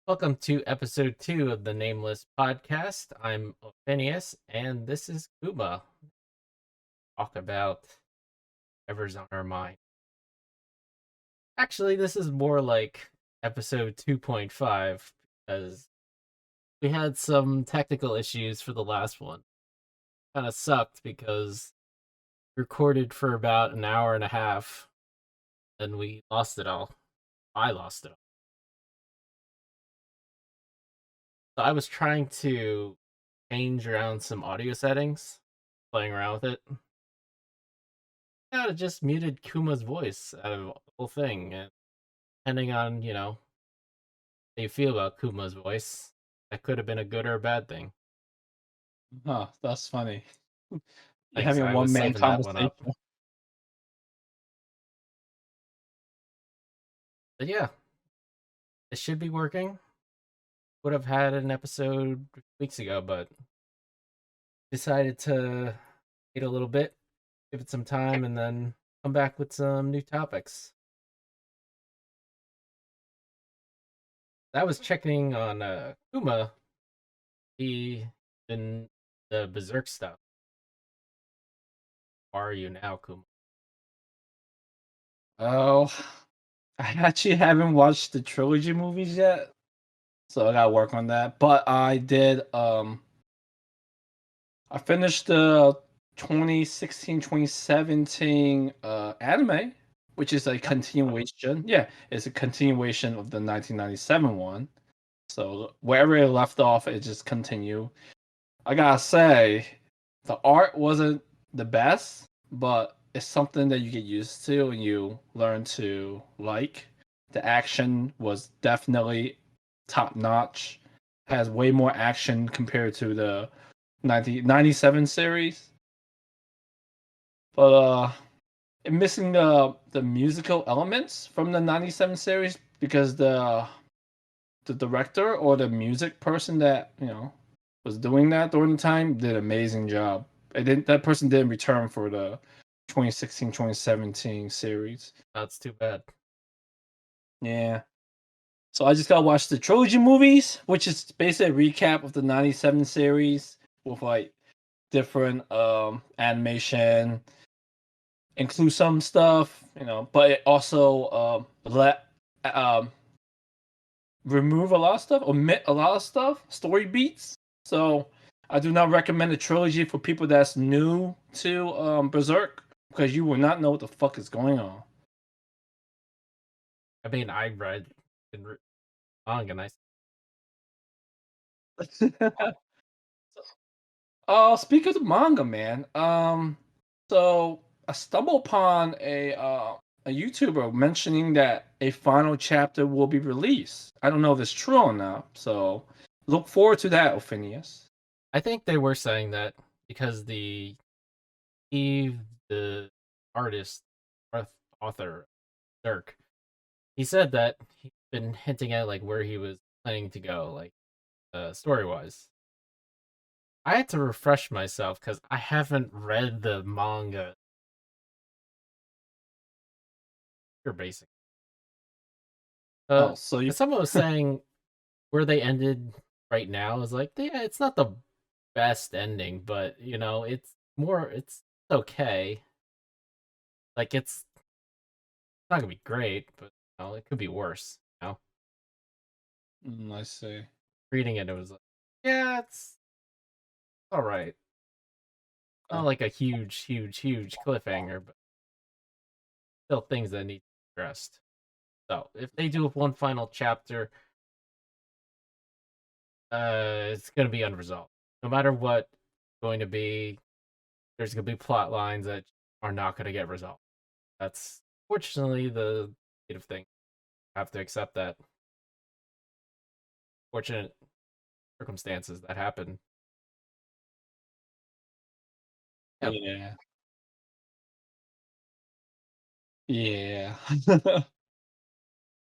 Welcome to episode 2 of the Nameless podcast. I'm Phineas, and this is Kuma. Talk about whatever's on our mind. Actually, this is more like episode 2.5 because we had some technical issues for the last one. Kind of sucked because we recorded for about an hour and a half, and we lost it all. I lost it all. So I was trying to change around some audio settings, playing around with it. Yeah, it just muted Kuma's voice out of the whole thing. And depending on, how you feel about Kuma's voice, that could have been a good or a bad thing. Huh, that's funny. You're Thanks. having a I was one-man saving that one conversation. up. But yeah, it should be working. Would have had an episode weeks ago, but decided to wait a little bit, give it some time, and then come back with some new topics. I was checking on Kuma. He in the Berserk stuff. How are you now, Kuma? Oh, I actually haven't watched the trilogy movies yet, so I gotta work on that. But I did. I finished the 2016-2017 anime, which is a Yep. continuation. Yeah, it's a continuation of the 1997 one. So wherever it left off, it just continue. I gotta say, the art wasn't the best, but it's something that you get used to and you learn to like. The action was definitely top notch. Has way more action compared to the 1997 series. But missing the musical elements from the 97 series because the director or the music person that was doing that during the time did an amazing job. That person didn't return for the 2016-2017 series. That's too bad. Yeah. So I just gotta watch the trilogy movies, which is basically a recap of the 97 series with like different animation, include some stuff, but it also let um remove a lot of stuff, omit a lot of stuff, story beats. So I do not recommend a trilogy for people that's new to Berserk because you will not know what the fuck is going on. I mean, I read manga, and Speak of the manga, man. So I stumbled upon a YouTuber mentioning that a final chapter will be released. I don't know if it's true or not. So look forward to that, Phineas. I think they were saying that because the artist, author, Dirk, he said that he's been hinting at like where he was planning to go, like story wise. I had to refresh myself because I haven't read the manga. You're basic. Oh, so you. Someone was saying where they ended right now is like, yeah, it's not the best ending, but it's okay. Like it's not gonna be great, but it could be worse. I see. Reading it, it was like, yeah, it's all right. Not Okay. like a huge, huge, huge cliffhanger, but still things that need to be addressed. So if they do one final chapter, it's gonna be unresolved. No matter what it's going to be, there's gonna be plot lines that are not gonna get resolved. That's fortunately the state of thing. I have to accept that. Fortunate circumstances that happen. Yeah, Yeah. Yeah. But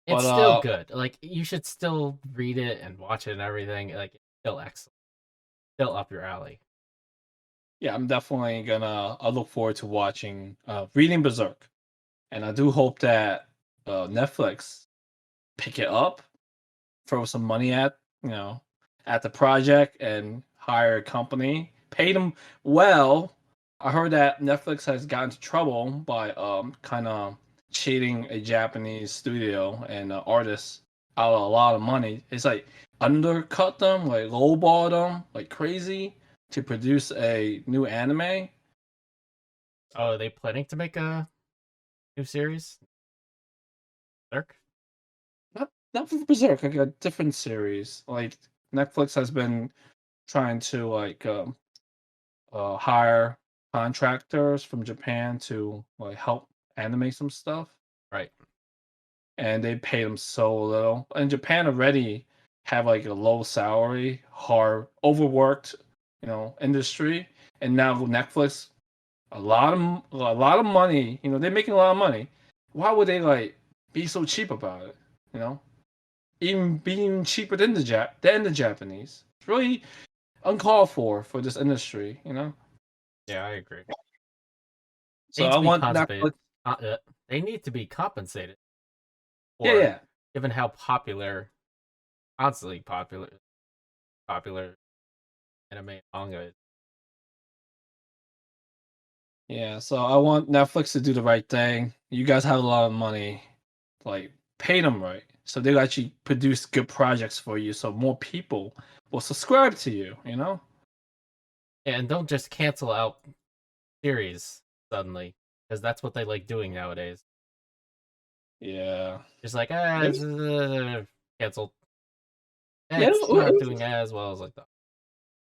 it's still good. Like you should still read it and watch it and everything. Like it's still excellent. Still up your alley. yeah, I'm definitely gonna. I look forward to watching, reading Berserk, and I do hope that Netflix pick it up throw some money at at the project and hire a company, paid them well. I heard that Netflix has gotten into trouble by kind of cheating a Japanese studio and artists out of a lot of money. It's like undercut them, like lowball them, like crazy to produce a new anime. Oh, are they planning to make a new series? Berserk? Not for Berserk, like a different series. Like Netflix has been trying to hire contractors from Japan to like help animate some stuff, Right. and they pay them so little. And Japan already have like a low salary, hard, overworked, industry, and now Netflix a lot of money. They're making a lot of money. Why would they like be so cheap about it? You know, even being cheaper than the Japanese. It's really uncalled for this industry. Yeah, I agree. They So need I to be want compensated. Netflix. They need to be compensated Yeah, for, yeah. given how constantly popular anime and manga is. Yeah, so I want Netflix to do the right thing. You guys have a lot of money, like pay them right, so they'll actually produce good projects for you, so more people will subscribe to you. And don't just cancel out series suddenly, because that's what they like doing nowadays. Yeah, Just like, there it's was, canceled. yeah, It's not doing as well as I thought.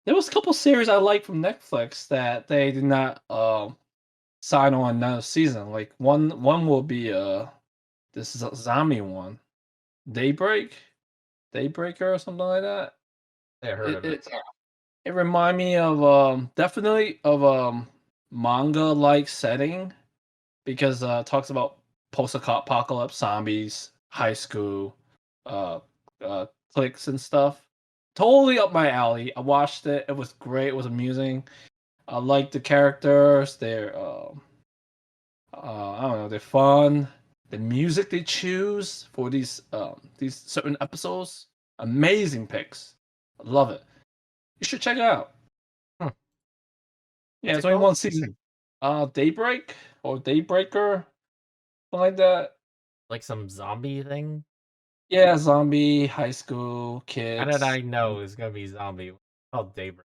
there was a couple series I liked from Netflix that they did not sign on another season. Like one will be this is a zombie one, Daybreak, Daybreaker or something like that. I heard It of it. it It remind me of definitely of manga like setting because it talks about post apocalypse zombies, high school, uh, cliques and stuff. Totally up my alley. I watched it. It was great. It was amusing. I like the characters. They're I don't know. They're fun. The music they choose for these certain episodes, amazing picks. I love it. You should check it out. Hmm. Yeah, What's it's it only called? one season. Daybreak or Daybreaker, something like that. Like some zombie thing? Yeah, zombie, high school, How did kids. I know it was gonna be zombie? It's called Daybreak.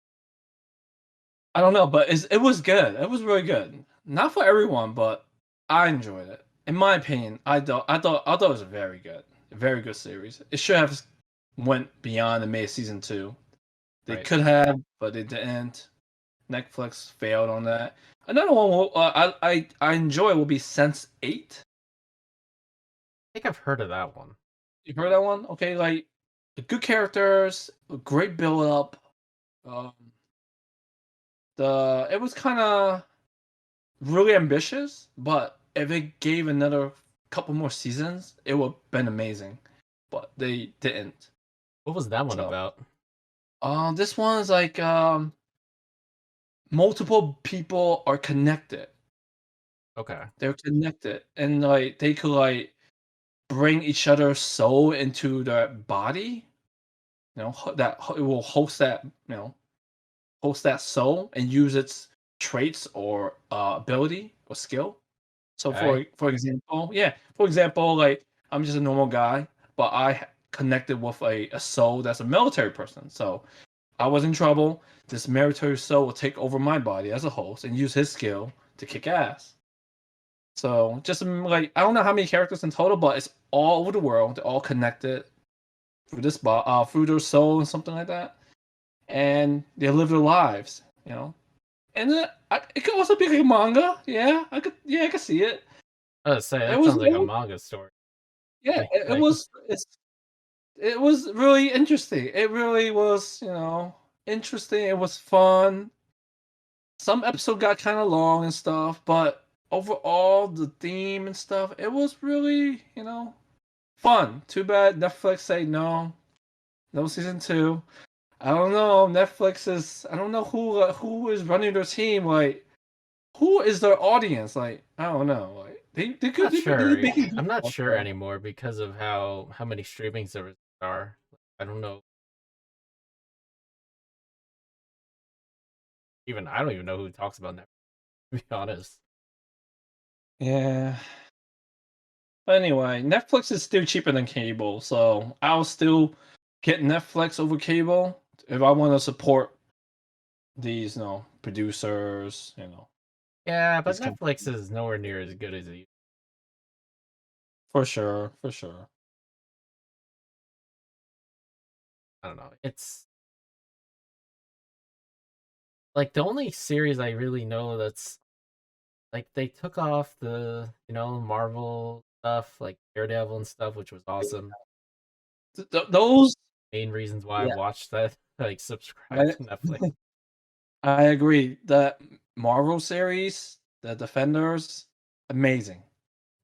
I don't know, but it was good. It was really good. Not for everyone, but I enjoyed it. In my opinion, I thought it was a very good series. It should have went beyond and made season two. They Right. could have, but they didn't. Netflix failed on that. Another one I enjoy will be Sense Eight. I think I've heard of that one. You heard that one? Okay, like good characters, a great build up. Um, the it was kind of really ambitious, but if it gave another couple more seasons, it would have been amazing. But they didn't. What was that one So, about? this one's like multiple people are connected. Okay. They're connected, and like they could like bring each other's soul into their body. It will host that soul and use its traits or ability or skill. So Okay. for example, like I'm just a normal guy, but connected with a soul that's a military person. So I was in trouble. This military soul will take over my body as a host and use his skill to kick ass. So just like I don't know how many characters in total, but it's all over the world. They're all connected through their soul and something like that, and they live their lives. And it could also be like a manga. Yeah, I could see it. I was say It that was, sounds like a manga story. yeah, it Like, was it was really interesting. It really was, interesting. It was fun. Some episode got kind of long and stuff, but overall the theme and stuff, it was really, fun. Too bad Netflix say no, no season two. I don't know. I don't know who is running their team. Like, who is their audience? Like, I don't know. Like, they I'm could not they sure. make it I'm not good sure also. anymore because of how many streaming services there are. I don't know. Even I don't even know who talks about Netflix. To be honest, Yeah. But anyway, Netflix is still cheaper than cable, so I'll still get Netflix over cable if I want to support these, producers, yeah, but these Netflix companies. is nowhere near as good as it. For sure, for sure. I don't know. It's like the only series I really know that's like they took off the Marvel stuff like Daredevil and stuff, which was awesome. Those, Main reasons why I yeah, watched that, like subscribe I to Netflix. I agree. The Marvel series, the Defenders, amazing,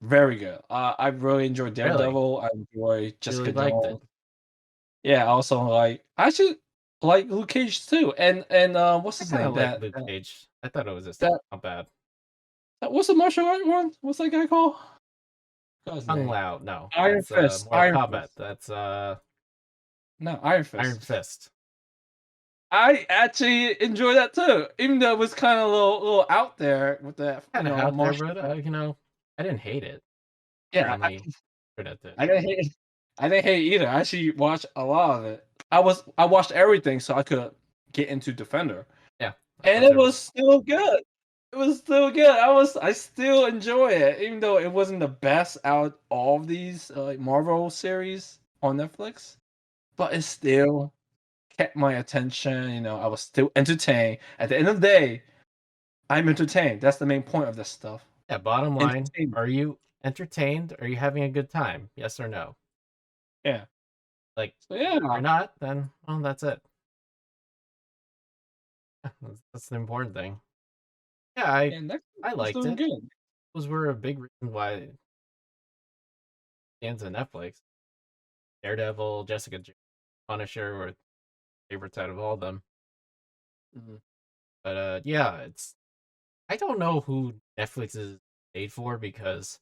very good. I really enjoy Really, Daredevil. I enjoy really Jessica liked it. Jones. Yeah, also I should like Luke Cage too. And what's I his kind name? of like Luke Cage. I thought it was just That not bad. what's the martial art one? What's that guy called? What's his Kung name? Lao, no, Iron that's Fist. Mortal Iron Kombat. Fist. That's No, Iron Iron Fist. Fist. I actually enjoy that too, even though it was kind of a little out there with that, Kind of out there, martial but art. I didn't hate it. Yeah, Certainly good at it. I didn't hate. I didn't hate either. I actually watched a lot of it. I watched everything so I could get into Defender, Yeah, and that's it every. was still good. It was still good. I still enjoy it, even though it wasn't the best out of all of these Marvel series on Netflix. But it still kept my attention. I was still entertained. At the end of the day, I'm entertained. That's the main point of this stuff. Yeah, bottom line, Entertainment. are you entertained? Are you having a good time? Yes or no? Yeah. Like, So if you're yeah, not, then well, that's it. That's the important thing. Yeah, and that I was liked doing it. good. Those were a big reason why fans of Netflix, Daredevil, Jessica Jones, Punisher were favorites out of all of them. Mhm. But yeah, it's I don't know who Netflix is made for because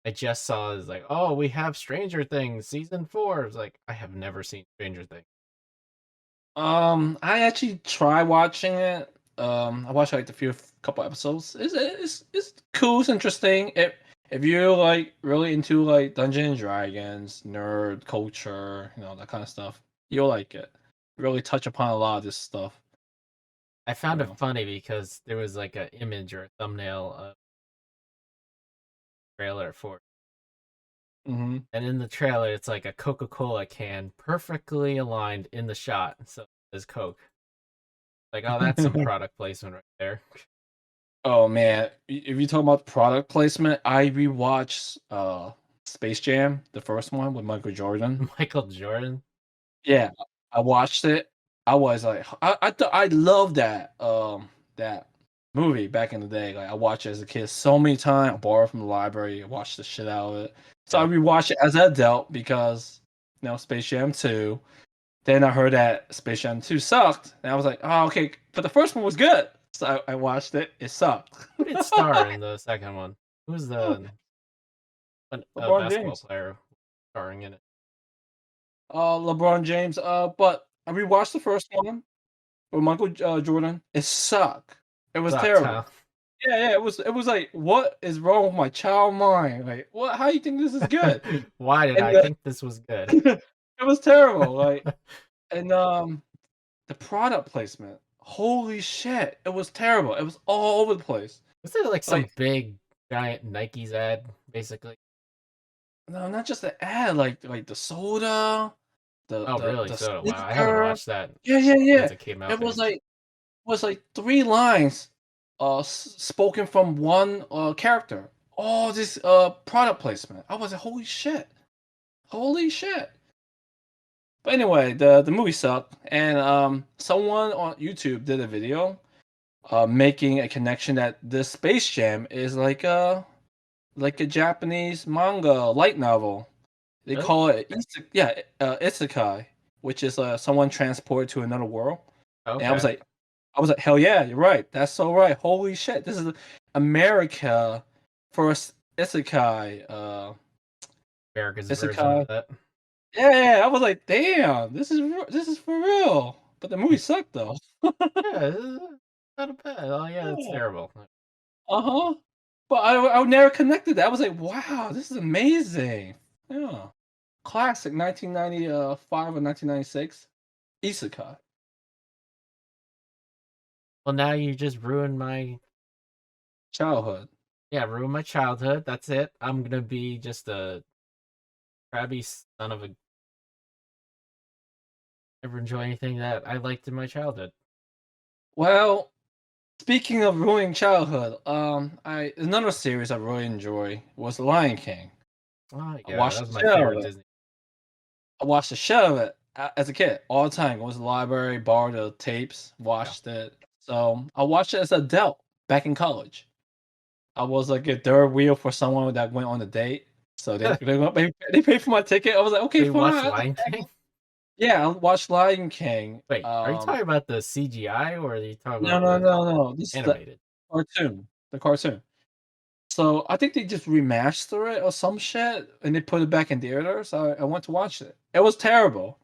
I just saw is like, oh, we have Stranger Things season 4. It's like I have never seen Stranger Things. I actually tried watching it. I watched like the few couple episodes. It's cool. It's interesting. If you're like really into like Dungeons and Dragons, nerd culture, that kind of stuff, you'll like it. Really touch upon a lot of this stuff. I found it So, funny because there was like an image or a thumbnail of trailer for it. hmm And in the trailer it's like a Coca-Cola can perfectly aligned in the shot. So there's Coke. Like, oh, that's some product placement right there. Oh man, if you talk about product placement, I rewatched Space Jam, the first one with Michael Jordan. Michael Jordan. Yeah, I watched it. I was like, I thought I loved that movie back in the day. Like I watched it as a kid so many times. I borrowed from the library. I watched the shit out of it. So I Yeah. rewatched it as an adult because Space Jam 2. Then I heard that Space Jam 2 sucked, and I was like, oh okay, but the first one was good. So I watched it. It sucked. Who did star in the second one? Who's the LeBron basketball James. player starring in it? LeBron James. But I rewatched the first one with Michael Jordan. It sucked. It was Sucked, terrible. huh? Yeah, yeah. It was like, what is wrong with my child mind? Like, what? How you think this is good? Why did And I think this was good? it was terrible. Like, and the product placement. Holy shit! It was terrible. It was all over the place. Was it like Like, some big giant Nike's ad, basically? no, not just the ad. Like the soda, the Oh, the really? the So, wow, I haven't sneaker. watched that Yeah, yeah, yeah. since it came It out, was like three lines, spoken from one character. All this product placement. I was like, holy shit. But anyway, the movie sucked, and someone on YouTube did a video, making a connection that this Space Jam is like a Japanese manga light novel. They really? call it isekai, which is someone transported to another world. And Okay. I was like, hell yeah, you're right. That's so right. Holy shit, this is America first isekai. America's version Isekai. of that. Yeah, I was like, damn, this is for real. But the movie sucked though. Yeah, not a bad. Oh yeah, it's Yeah. terrible. Uh-huh. But I never connected that. I was like, wow, this is amazing. Yeah. Classic 1995 or 1996 isekai Well, now you just ruined my childhood. ruined my childhood. That's it. I'm gonna be just a crabby son of a never enjoy anything that I liked in my childhood. Well, speaking of ruining childhood, I another series I really enjoy was Lion King. Oh I yeah, that watched was the my show favorite of it. Disney. I watched the show of it as a kid all the time. Go to the library, borrow the tapes, Yeah. watched it. So I watched it as an adult back in college. I was like a third wheel for someone that went on a date. So they paid for my ticket. I was like, okay, We watched fine. Lion King. Yeah, I watched Lion King. Wait, are you talking about the CGI or are you talking No, about no, the no, no. This is the animated? cartoon. The cartoon. So I think they just remaster it or some shit, and they put it back in theaters. So I went to watch it. It was terrible.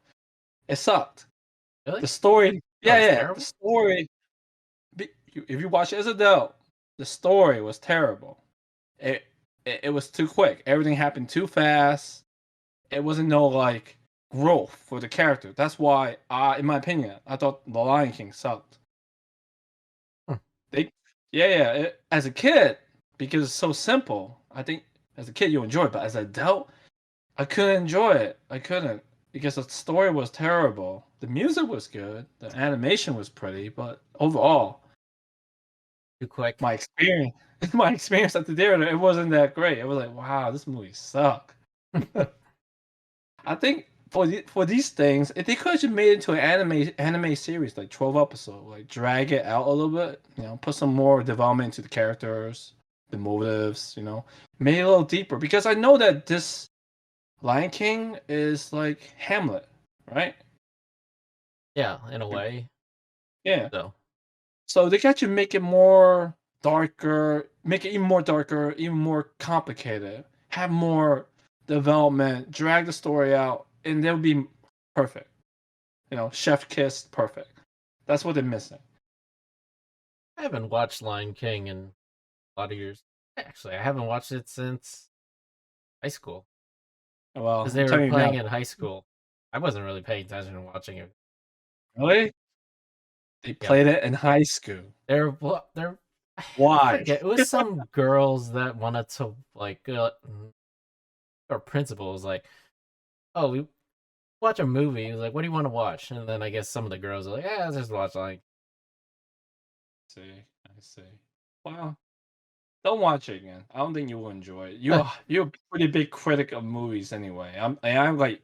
It sucked. Really? The story, Oh, yeah, it's yeah. The terrible. story. If you watch it as an adult, the story was terrible. It, it was too quick. Everything happened too fast. It wasn't no like growth for the character. That's why, in my opinion, I thought The Lion King sucked. Hmm. They, yeah, yeah. As a kid, because it's so simple, I think as a kid you enjoy it, but as an adult, I couldn't enjoy it. I couldn't because the story was terrible. The music was good, the animation was pretty, but overall, Too quick. my experience, my experience at the theater, it wasn't that great. It was like, wow, this movie sucked. I think for these things, if they could have just made it into an anime series, like 12 episode, like drag it out a little bit, put some more development into the characters, the motives, made it a little deeper. Because I know that this Lion King is like Hamlet, right? Yeah, in a way. Yeah. So So they got to make it more darker, make it even more darker, even more complicated, have more development, drag the story out, and they'll be perfect. Chef kiss, perfect. That's what they're missing. I haven't watched Lion King in a lot of years. Actually, I haven't watched it since high school Well, because I'm they were telling you playing now. in high school. I wasn't really paying attention and watching it. Really? They Yeah, played it in high school. they're I Why? forget. It was some girls that wanted to like or principal was like, "Oh, we watch a movie." He was like, "What do you want to watch?" And then I guess some of the girls are like, "Yeah, let's just watch like." I see. Well, don't watch it again. I don't think you will enjoy it. You're a pretty big critic of movies anyway. I'm like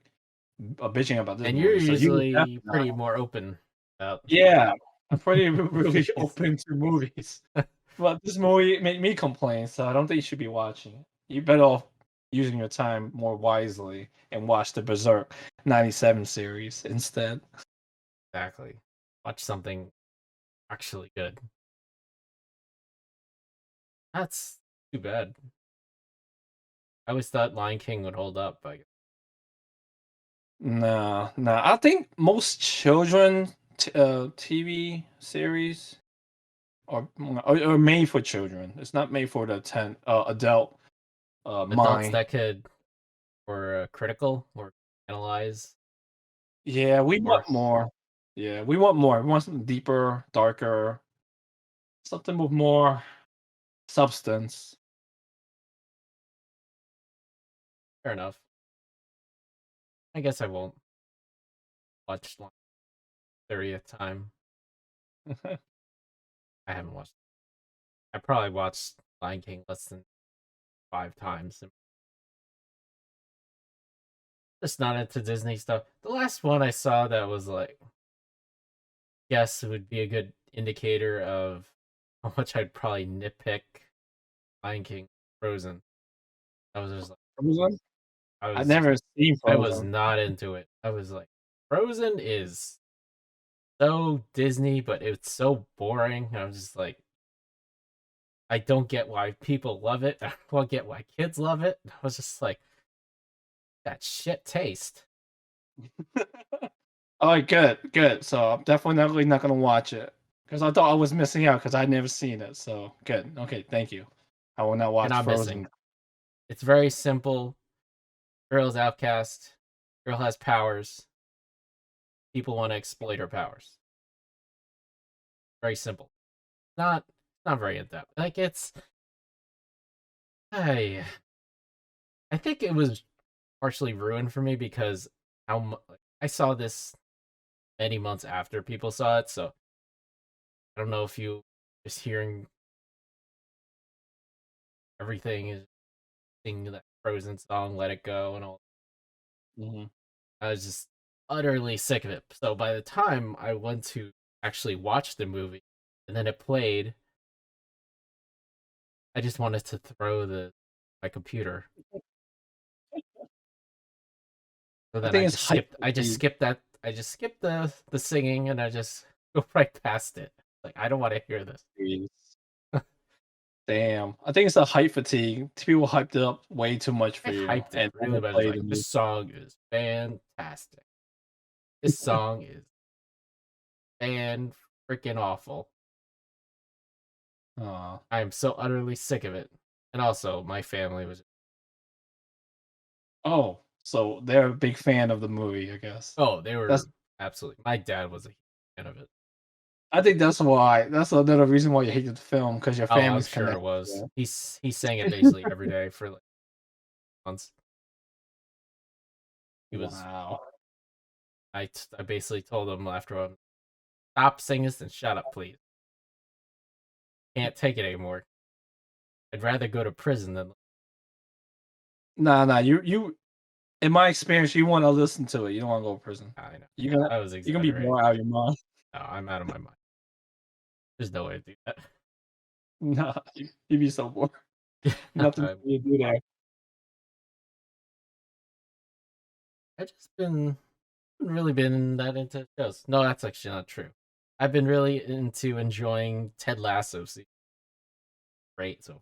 bitching about this And you're movie, so you would usually definitely not. pretty more open about. Yeah, I'm pretty really Movies. open to movies, but this movie made me complain, so I don't think you should be watching it. You better off using your time more wisely and watch the Berserk '97 series instead. Exactly. Watch something actually good. That's too bad. I always thought Lion King would hold up. No, no. I think most children TV series are made for children. It's not made for the adult Adults mind. that could or critical or analyze Yeah, we or want more. Yeah, we want more. We want something deeper, darker, something with more substance. fair enough. I guess I won't watch 30th time. I haven't watched. I probably watched Lion King less than 5 times. Just not into Disney stuff. The last one I saw that was like, yes, it would be a good indicator of how much I'd probably nitpick Lion King, Frozen. I was just like, Frozen? I I've was just, never seen I was Frozen. not into it. I was like, Frozen is so Disney, but it's so boring. And I'm just like, I don't get why people love it. I don't get why kids love it. I was just like, that shit taste. All right, good, good. So I'm definitely not gonna watch it because I thought I was missing out because I'd never seen it. So good. Okay, thank you. I will not You're watch not missing. Frozen. It's very simple. Girl's outcast. Girl has powers. People want to exploit her powers. Very simple. Not very in depth. Like it's I think it was partially ruined for me because I saw this many months after people saw it, so I don't know if you just hearing everything is singing that Frozen song, Let It Go, and all. Mhm. I was just utterly sick of it. So by the time I went to actually watch the movie and then it played, I just wanted to throw the my computer. So I then think it's hype I just fatigue. skipped that I just skipped the singing and I just go right past it. Like I don't want to hear this. Damn, I think it's a hype fatigue. People hyped it up way too much I for you, hyped it and really bad. It's overplayed like the this music. song is fantastic. This song is fan freaking awful. Aw. I am so utterly sick of it. And also, my family was Oh, so they're a big fan of the movie, I guess. oh, they That's were absolutely. My dad was a huge fan of it. I think that's why. That's another reason why you hated the film because your Oh, I'm family's sure it connected was. to He sang it basically every day for like months. He it. was. Wow. I basically told him after stop singing this and shut up, please. Can't take it anymore. I'd rather go to prison than. Nah, nah. You. In my experience, you want to listen to it. You don't want to go to prison. I know. I was You're gonna be exaggerating. more out of your mind. No, I'm out of my mind. There's no way to do that. Nah, you'd be so bored. Nothing I for you to do there. just been really been that into shows. No, that's actually not true. I've been really into enjoying Ted Lasso. Great, so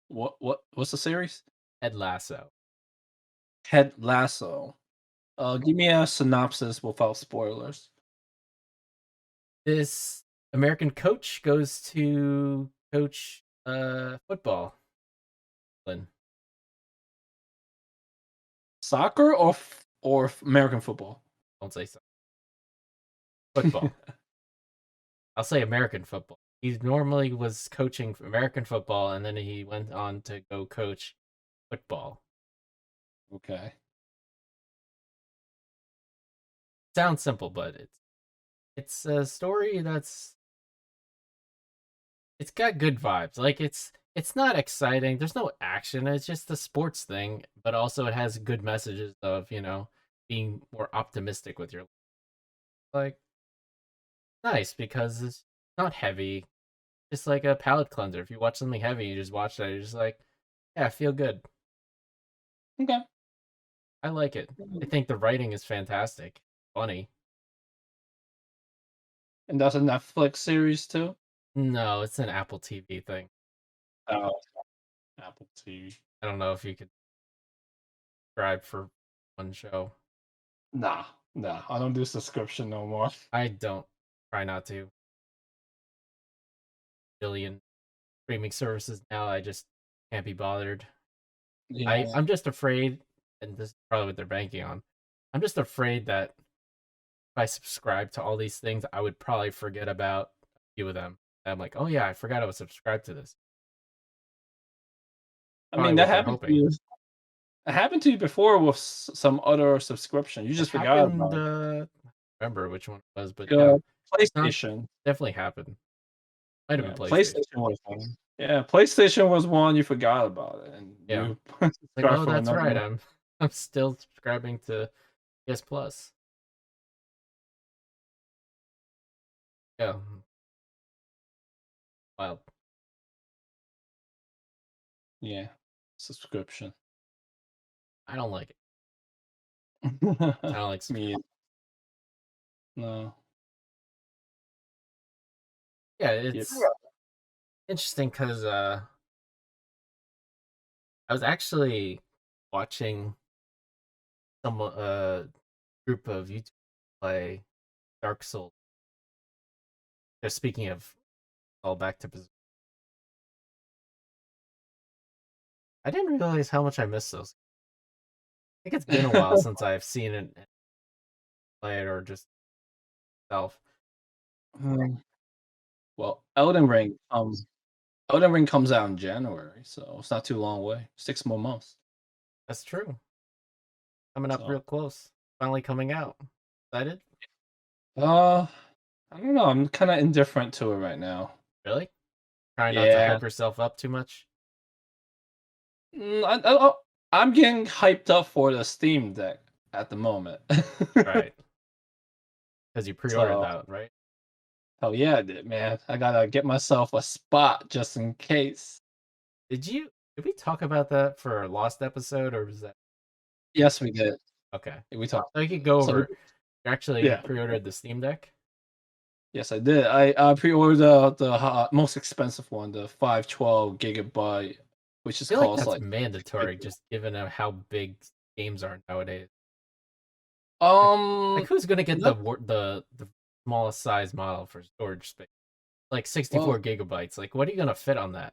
What's the series? Ted Lasso. Ted Lasso. Give me a synopsis without spoilers. This American coach goes to coach football. Soccer or American football? Don't say so. Football. I'll say American football. He normally was coaching American football, and then he went on to go coach football. Okay. Sounds simple, but it's a story it's got good vibes. Like it's not exciting. There's no action. It's just a sports thing, but also it has good messages of being more optimistic with your like nice because it's not heavy. It's like a palate cleanser. If you watch something heavy, you just watch that. You're just like, yeah, I feel good. Okay. I like it. I think the writing is fantastic. Funny. And that's a Netflix series too? No, it's an Apple TV thing. Oh, Apple TV. I don't know if you could subscribe for one show. Nah, nah. I don't do subscription no more. I don't try not to. Billion streaming services now. I just can't be bothered. Yeah. I'm just afraid, and this is probably what they're banking on. I'm just afraid that if I subscribe to all these things, I would probably forget about a few of them. I'm like, oh yeah, I forgot I was subscribed to this. I Probably mean, that what they're happened to hoping. you. It happened to you before with some other subscription. You It just forgot happened. about it. I don't remember which one it was, but yeah, Uh, it's not PlayStation. definitely happened. Might have Yeah, been PlayStation. PlayStation was one. Yeah, PlayStation was one you forgot about it, and Yeah, you like subscribed oh, for that's another right. one. I'm still subscribing to PS Plus. Yeah, wild. Yeah, subscription. I don't like it. I don't like Me, subscription. no. Yeah, Yep. it's interesting because I was actually watching some. group of YouTube play Dark Souls. Just speaking of all back to Berserk. I didn't realize how much I missed those. I think it's been a while since I've seen it play it or just self. Um, well, Elden Ring comes out in January, so it's not too long away. 6 more months. That's true. Coming up real So, close. Finally coming out. Excited? uh, I don't know. I'm kind of indifferent to it right now. Really? Try not to Yeah, hype yourself up too much. mm, I'm getting hyped up for the Steam Deck at the moment. Right. Because you pre-ordered So, that, right? oh yeah, I did, man. I gotta get myself a spot just in case. Did we talk about that for our lost episode or was that Yes, we did. okay? We talked. So you could go So over. You actually yeah, pre-ordered the Steam Deck. yes, I did. I pre-ordered the most expensive one, the 512 GB, which I is feel like cost that's like mandatory, 50. just given how big games are nowadays. Like Um, who's gonna get no, the smallest size model for storage space? Like well, 64 gigabytes. Like what are you gonna fit on that?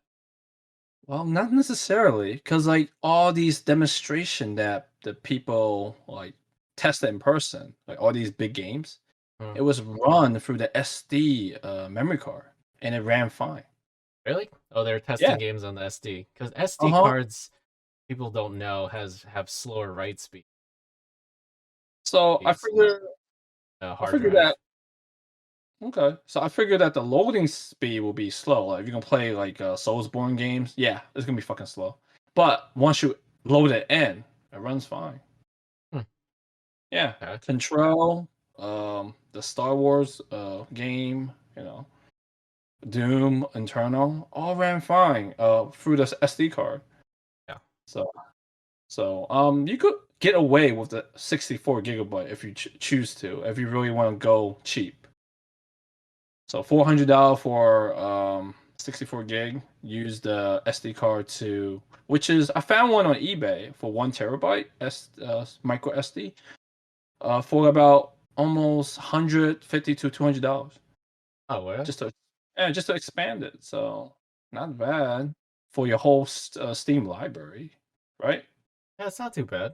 well, not necessarily, because like all these demonstration that the people like tested in person, like all these big games, Hmm. it was run through the SD memory card, and it ran fine. Really? Oh, they're Yeah. testing games on the SD because SD Uh-huh. cards people don't know have slower write speed. So I These figured I hard figured drive. that okay. So I figured that the loading speed will be slow. Like if you're gonna play like Soulsborne games, yeah, it's gonna be fucking slow. But once you load it in, it runs fine. Hmm. Yeah. Okay. Control, the Star Wars game, Doom, Internal, all ran fine through this SD card. Yeah. So you could get away with the 64 GB if you choose to, if you really want to go cheap. So $400 for 64 gig. Use the SD card which is I found one on eBay for 1 TB micro SD for about almost 150 to $200 Oh well. just to just to expand it. So not bad for your whole Steam library, right? Yeah, it's not too bad.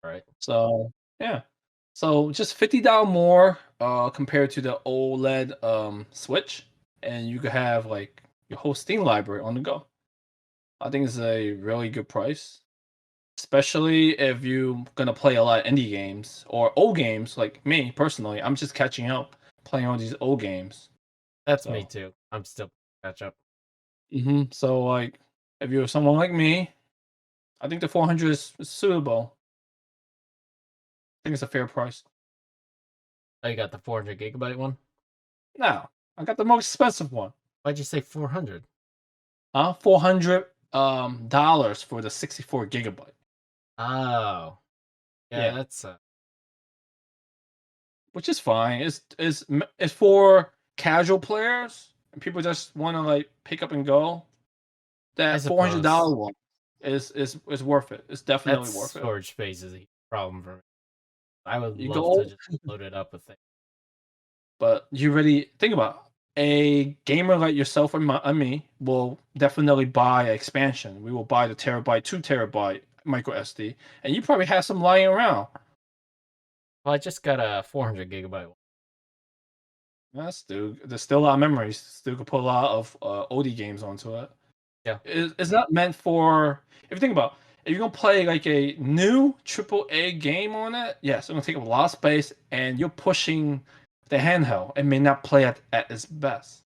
All right. So yeah. So just $50 more compared to the OLED Switch, and you could have like your whole Steam library on the go. I think it's a really good price, especially if you're gonna play a lot of indie games or old games. Like me personally, I'm just catching up playing all these old games. That's me So, too. I'm still catch up. so like if you're someone like me, I think the 400 is suitable. I think it's a fair price. Oh, you got the 400 gigabyte one? Now I got the most expensive one. Why'd you say 400? 400 dollars for the 64 GB. Oh, yeah, Yeah, that's which is fine. It's for casual players and people just want to like pick up and go. I That suppose $400 one is worth it. It's that's definitely worth it. storage space is a problem for me. I would You love to go, just load it up with things. but you really think about it. A gamer like yourself and me will definitely buy an expansion. We will buy the terabyte, 2 TB micro SD, and you probably have some lying around. Well, I just got a 400 gigabyte one. There's still a lot of memories. Still could put a lot of OD games onto it. Yeah, It's not meant for. If you think about, if you're gonna play like a new AAA game on it, yes, it's gonna take up a lot of space, and you're pushing the handheld. It may not play at its best.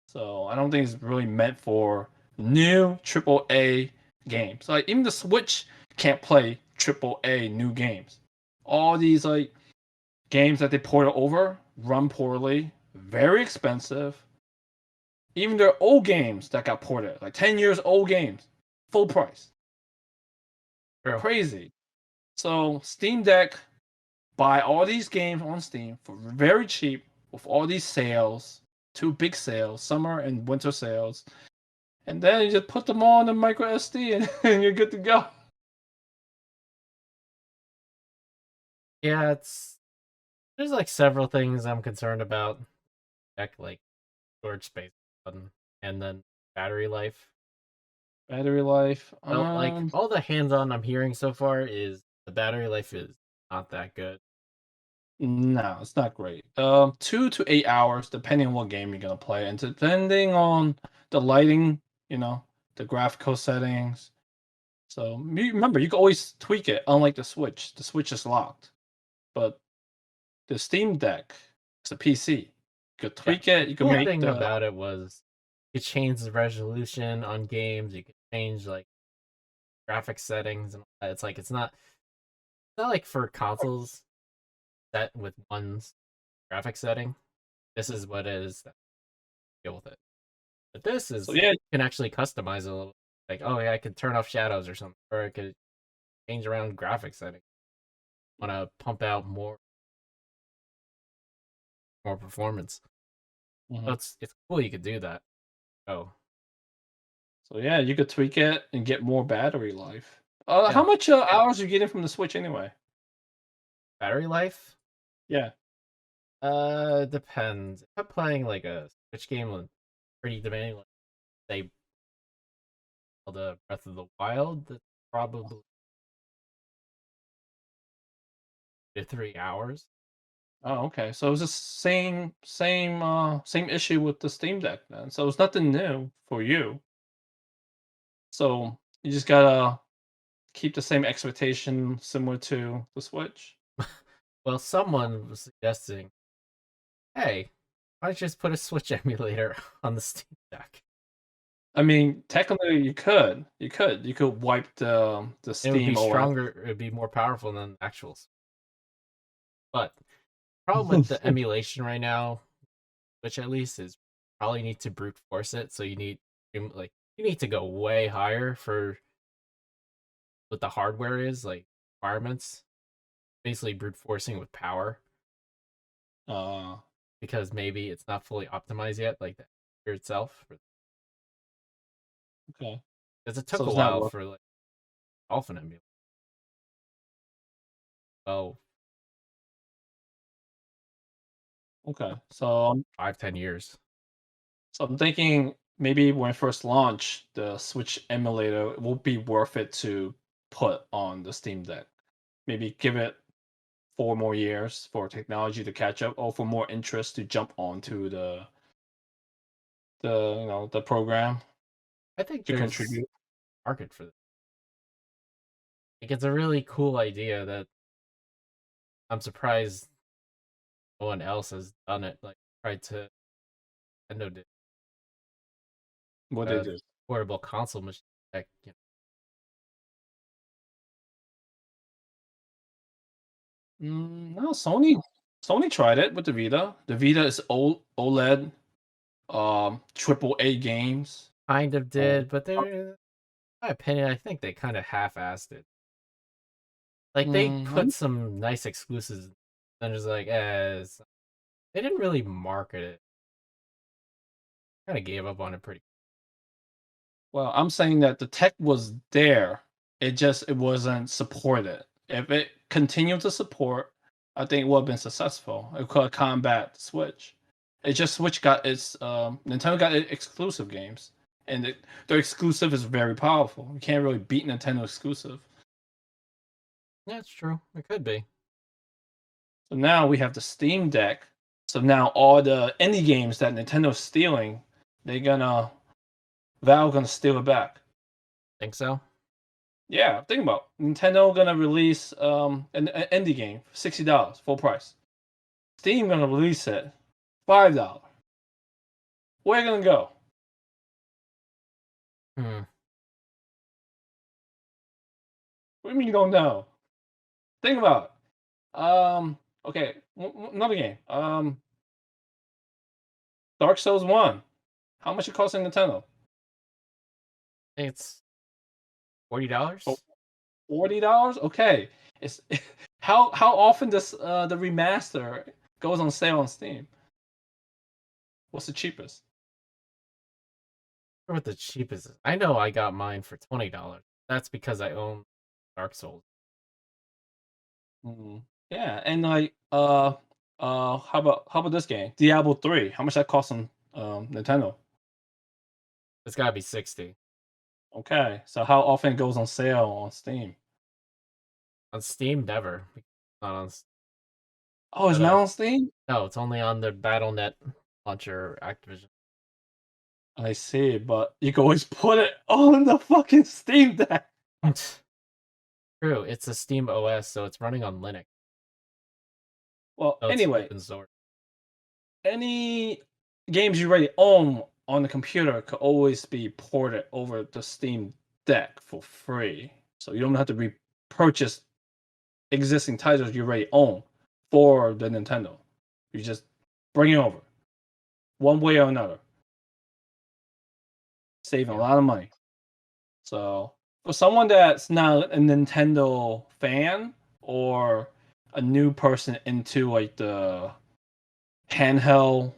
So I don't think it's really meant for new AAA games. Like even the Switch can't play AAA new games. All these like games that they ported over run poorly, very expensive. Even their old games that got ported, like 10 years old games, full price. true. Crazy. So Steam Deck, buy all these games on Steam for very cheap with all these sales, two big sales, summer and winter sales. And then you just put them all in the micro SD and, and you're good to go. Yeah, it's there's like several things I'm concerned about. Heck, like storage space, and then battery life. Battery life. So like all the hands-on I'm hearing so far is the battery life is not that good. No, it's not great. 2 to 8 hours, depending on what game you're gonna play, and depending on the lighting, you know, the graphical settings. So remember, you can always tweak it. Unlike the Switch is locked. But the Steam Deck, it's a PC. You could Yeah, tweak the it. You could cool make thing the. about it was you could change the resolution on games. You could change like graphic settings and all that. It's not like for consoles set with one graphic setting. This is what it is. Deal with it. But this So is yeah, you can actually customize it a little. Like, oh yeah, I could turn off shadows or something, or I could change around graphic settings. Want to pump out more performance. So mhm. it's cool you could do that. Oh So yeah, you could tweak it and get more battery life. How yeah, much hours are you getting from the Switch anyway? battery life. Yeah. Depends. If I'm playing like a Switch game with pretty demanding, like say the Breath of the Wild, that's probably 3 hours. Oh, okay. So it's the same issue with the Steam Deck then. So it's nothing new for you. So you just gotta keep the same expectation similar to the Switch. Well, someone was suggesting, hey, why don't you just put a Switch emulator on the Steam Deck? I mean, technically you could. You could wipe the It would be Steam OS. stronger. It would be more powerful than the actual. But problem with the emulation right now, which at least is probably need to brute force it. So you need to go way higher for what the hardware is like requirements. Basically brute forcing with power uh because maybe it's not fully optimized yet, like the emulator itself. okay. Because it So took a it's not while work. for like Dolphin emulator. Oh, Okay. So 5, 10 years. so I'm thinking maybe when it first launch, the Switch emulator will be worth it to put on the Steam Deck. Maybe give it 4 more years for technology to catch up, or for more interest to jump onto the program I think to there's contribute. market for this. Like it's a really cool idea that I'm surprised no one else has done it. Like tried to Nintendo did What they a do. portable console machine that No, Sony tried it with the Vita. The Vita is OLED, triple A games. kind of Uh, did, but in my opinion, I think they kind of half-assed it. Like they put I'm some nice exclusives, and just like, they didn't really market it. Kind of gave up on it pretty. Well, I'm saying that the tech was there. It wasn't supported. If it continued to support, I think it would have been successful. It could combat the Switch. It just Switch got its Nintendo got its exclusive games, and their exclusive is very powerful. You can't really beat Nintendo exclusive. Yeah, it's true. It could be. So now we have the Steam Deck. So now all the indie games that Nintendo's stealing, they gonna Valve gonna steal it back. Think so? Yeah, think about it. Nintendo gonna release an indie game for $60 full price. Steam gonna release it $5. Where you gonna go? Hmm. What do you mean you don't know? Think about it. Okay, another game. Dark Souls 1. How much it cost in Nintendo? I think it's Oh, $40. $40? Okay. It's how often does the remaster goes on sale on Steam? What's the cheapest? What the cheapest is. I know I got mine for $20. That's because I own Dark Souls. Hmm. Yeah, and like how about this game? Diablo 3. How much that cost on Nintendo? It's gotta be 60. Okay. So how often it goes on sale on Steam? On Steam, never. Not on Oh, it's but, not on Steam? no, it's only on the Battle.net launcher, Activision. I see, but you can always put it on the fucking Steam Deck. True, it's a Steam OS, so it's running on Linux, Well, so it's anyway, open source. any games you already own on the computer could always be ported over to Steam Deck for free. So you don't have to repurchase existing titles you already own for the Nintendo. You just bring it over one way or another, saving a Yeah. lot of money. So for someone that's not a Nintendo fan or a new person into like the handheld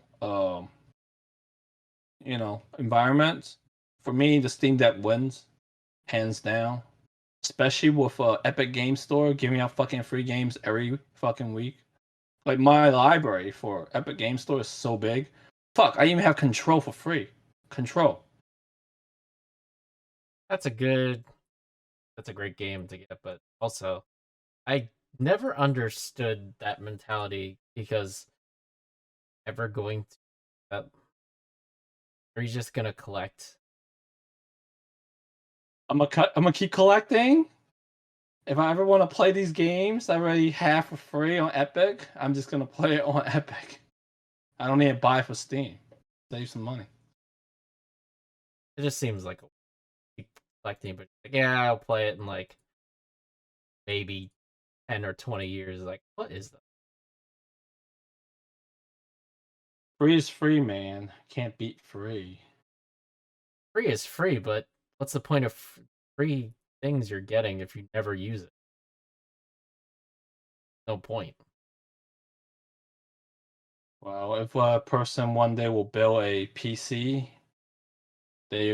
environment, for me the Steam Deck wins hands down. Especially with Epic Game Store giving out fucking free games every fucking week. Like my library for Epic Game Store is so big. Fuck, I even have Control for free. Control. That's a good that's a great game to get, but also I never understood that mentality because ever going to that are you just gonna collect? I'm gonna keep collecting. If I ever want to play these games I already have for free on Epic, I'm just gonna play it on Epic. I don't need to buy for Steam. Save some money. It just seems like a keep collecting, but like, yeah, I'll play it in like maybe 10 or 20 years. Like, what is that? Free is free, man. Can't beat free. Free is free, but what's the point of free things you're getting if you never use it? No point. Well, if a person one day will build a PC, they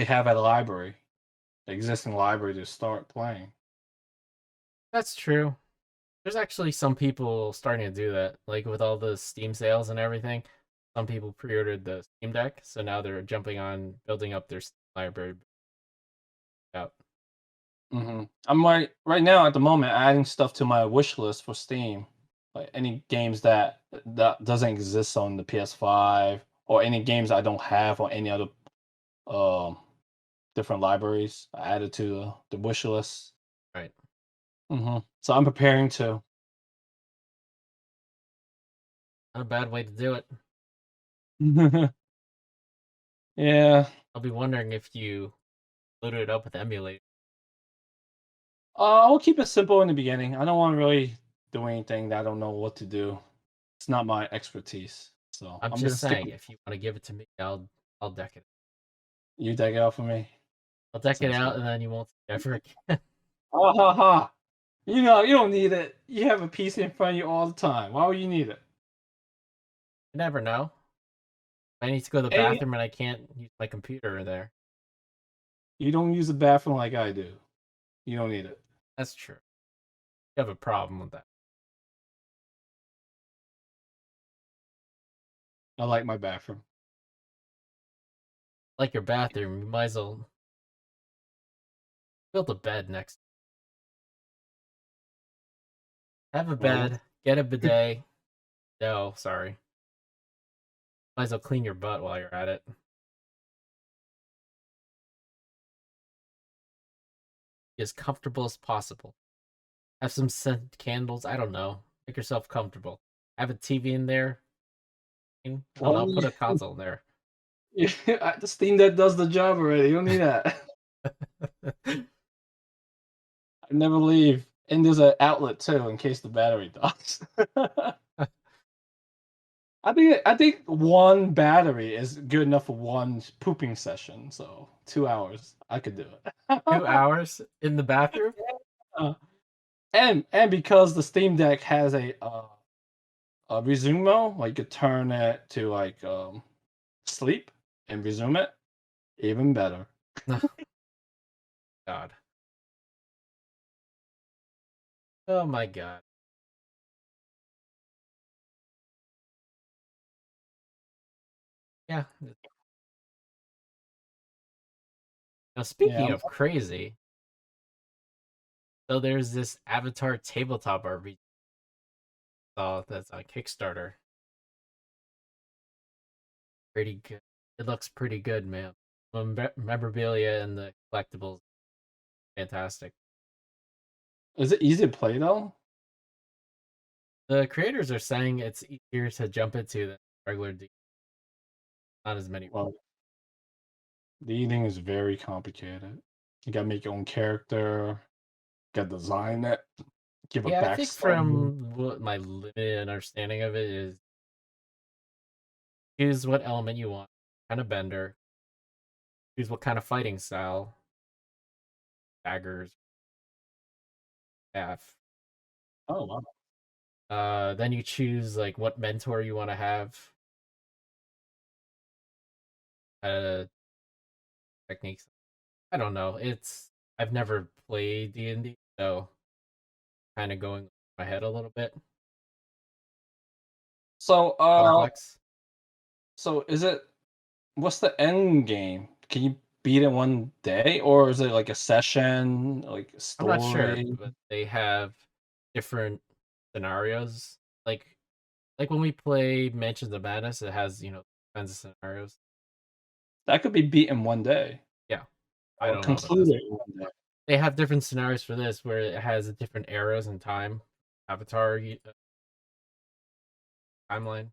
have a library, existing library to start playing. That's true. There's actually some people starting to do that, like with all the Steam sales and everything. Some people pre-ordered the Steam Deck, so now they're jumping on building up their Steam library out. I'm right now at the moment adding stuff to my wish list for Steam, like any games that doesn't exist on the PS5 or any games I don't have on any other um different libraries. I added to the wish list. Right. So I'm preparing to. Not a bad way to do it. Yeah. I'll be wondering if you loaded it up with emulator. I'll keep it simple in the beginning. I don't want to really do anything that I don't know what to do. It's not my expertise. So I'm I'm gonna just stick saying, with if you want to give it to me, I'll deck it. you take it out for me. I'll deck it Sounds out, good. and then you won't see it ever again. Ha ha ha. You don't need it. You have a PC in front of you all the time. Why would you need it? You never know. I need to go to the And bathroom and I can't use my computer in there. you don't use the bathroom like I do. You don't need it. That's true. You have a problem with that. I like my bathroom. Like your bathroom, you might as well build a bed next. Have a Well, bed, get a bidet. No, sorry. Might as well clean your butt while you're at it. Be as comfortable as possible. Have some scent candles. I don't know. Make yourself comfortable. Have a TV in there. I don't know. only Put a console in there. the Steam Deck does the job already. You don't need that. I never leave. And there's an outlet too in case the battery dies. I think one battery is good enough for one pooping session. So 2 hours, I could do it. 2 hours in the bathroom? Uh, and because the Steam Deck has a resume mode, like you could turn it to like sleep and resume it, even better. God. Oh my god. Yeah. Now, Yeah, speaking of crazy, so there's this Avatar tabletop RPG that's on Kickstarter. Pretty good. It looks pretty good, man. The memorabilia and the collectibles, fantastic. is it easy to play though? The creators are saying it's easier to jump into than regular D. Not as many. Well, the eating is very complicated. You gotta make your own character, gotta design it, give a Yeah, I think backstory. from what my limited understanding of it is, choose what element you want, kind of bender, choose what kind of fighting style, daggers, staff. Oh wow. Then you choose like what mentor you want to have, uh, techniques. I don't know. I've never played D&D, so kind of going my head a little bit So complex. so is it what's the end game? Can you beat it one day, or is it like a session, like a I'm not sure, story? but they have different scenarios. Like when we play Mansions of Madness, it has kinds of scenarios. That could be beat in one day Yeah, I or don't know about this. concluded in one day. They have different scenarios for this where it has different eras in time, Avatar timeline.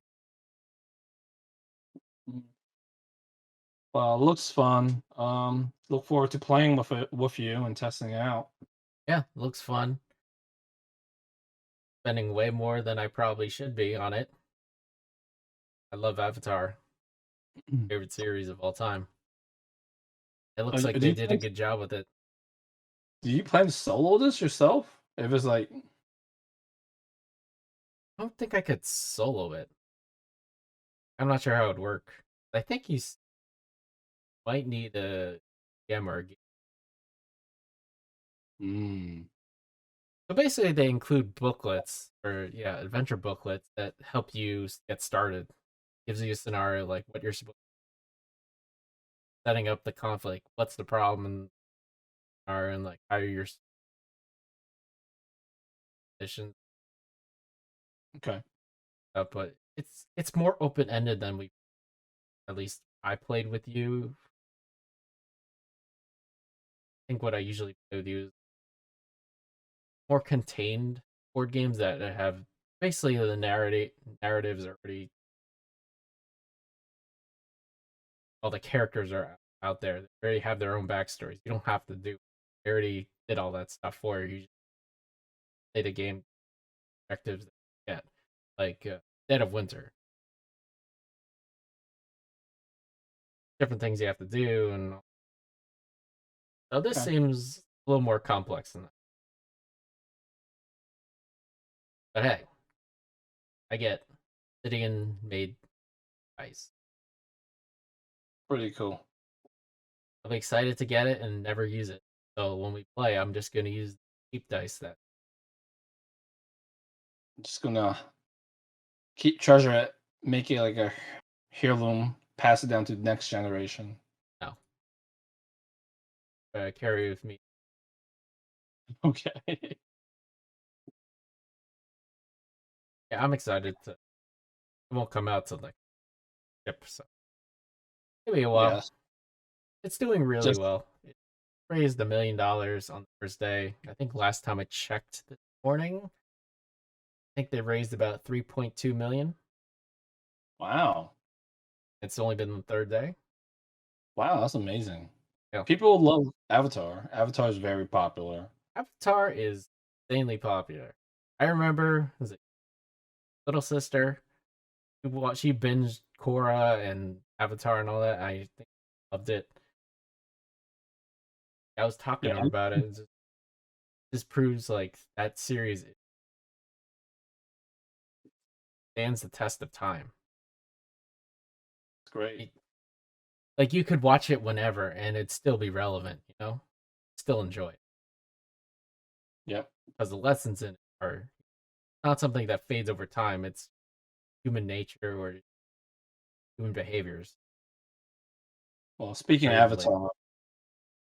Mm. Well, it looks fun. Look forward to playing with it with you and testing it out. Yeah, looks fun. Spending way more than I probably should be on it. I love Avatar, favorite series of all time. It looks like Do they you did a good job with it. plan to solo this yourself? If it's like, I don't think I could solo it. I'm not sure how it would work. I think might need a gamma. mm, So basically, they include booklets or adventure booklets that help you get started. Gives you a scenario like what you're supposed setting up the conflict, what's the problem, and like how your missions okay, up. But it's more open ended than we at least I played with you. I think what I usually play with you is more contained board games that have basically the narratives are already all the characters are out there. They already have their own backstories. You don't have to do. They already did all that stuff for you. You just play the game objectives that you get, like Dead of Winter. Different things you have to do, and so this okay, seems a little more complex than that. But hey, I get Gideon made dice. pretty cool. I'm excited to get it and never use it. So when we play, I'm just gonna use cheap dice that I'm just gonna keep treasure it, make it like a heirloom, pass it down to the next generation. no carry with me. Okay. Yeah, I'm excited to. It won't come out till like ship, so maybe a while. Yes. It's doing really Just well. It raised $1 million on the first day. I think last time I checked this morning, I think they raised about 3.2 million. wow. It's only been the third day. Wow, that's amazing. Yeah, People love Avatar. Avatar is very popular. Avatar is insanely popular. I remember was it little sister she binged Korra and Avatar and all that. I think loved it. I was talking Yeah, to her about it. It just proves like that series stands the test of time. it's great. It, like you could watch it whenever and it'd still be relevant. Still enjoy it Yep. because the lessons in it are not something that fades over time. It's human nature or human behaviors. Well, Very related.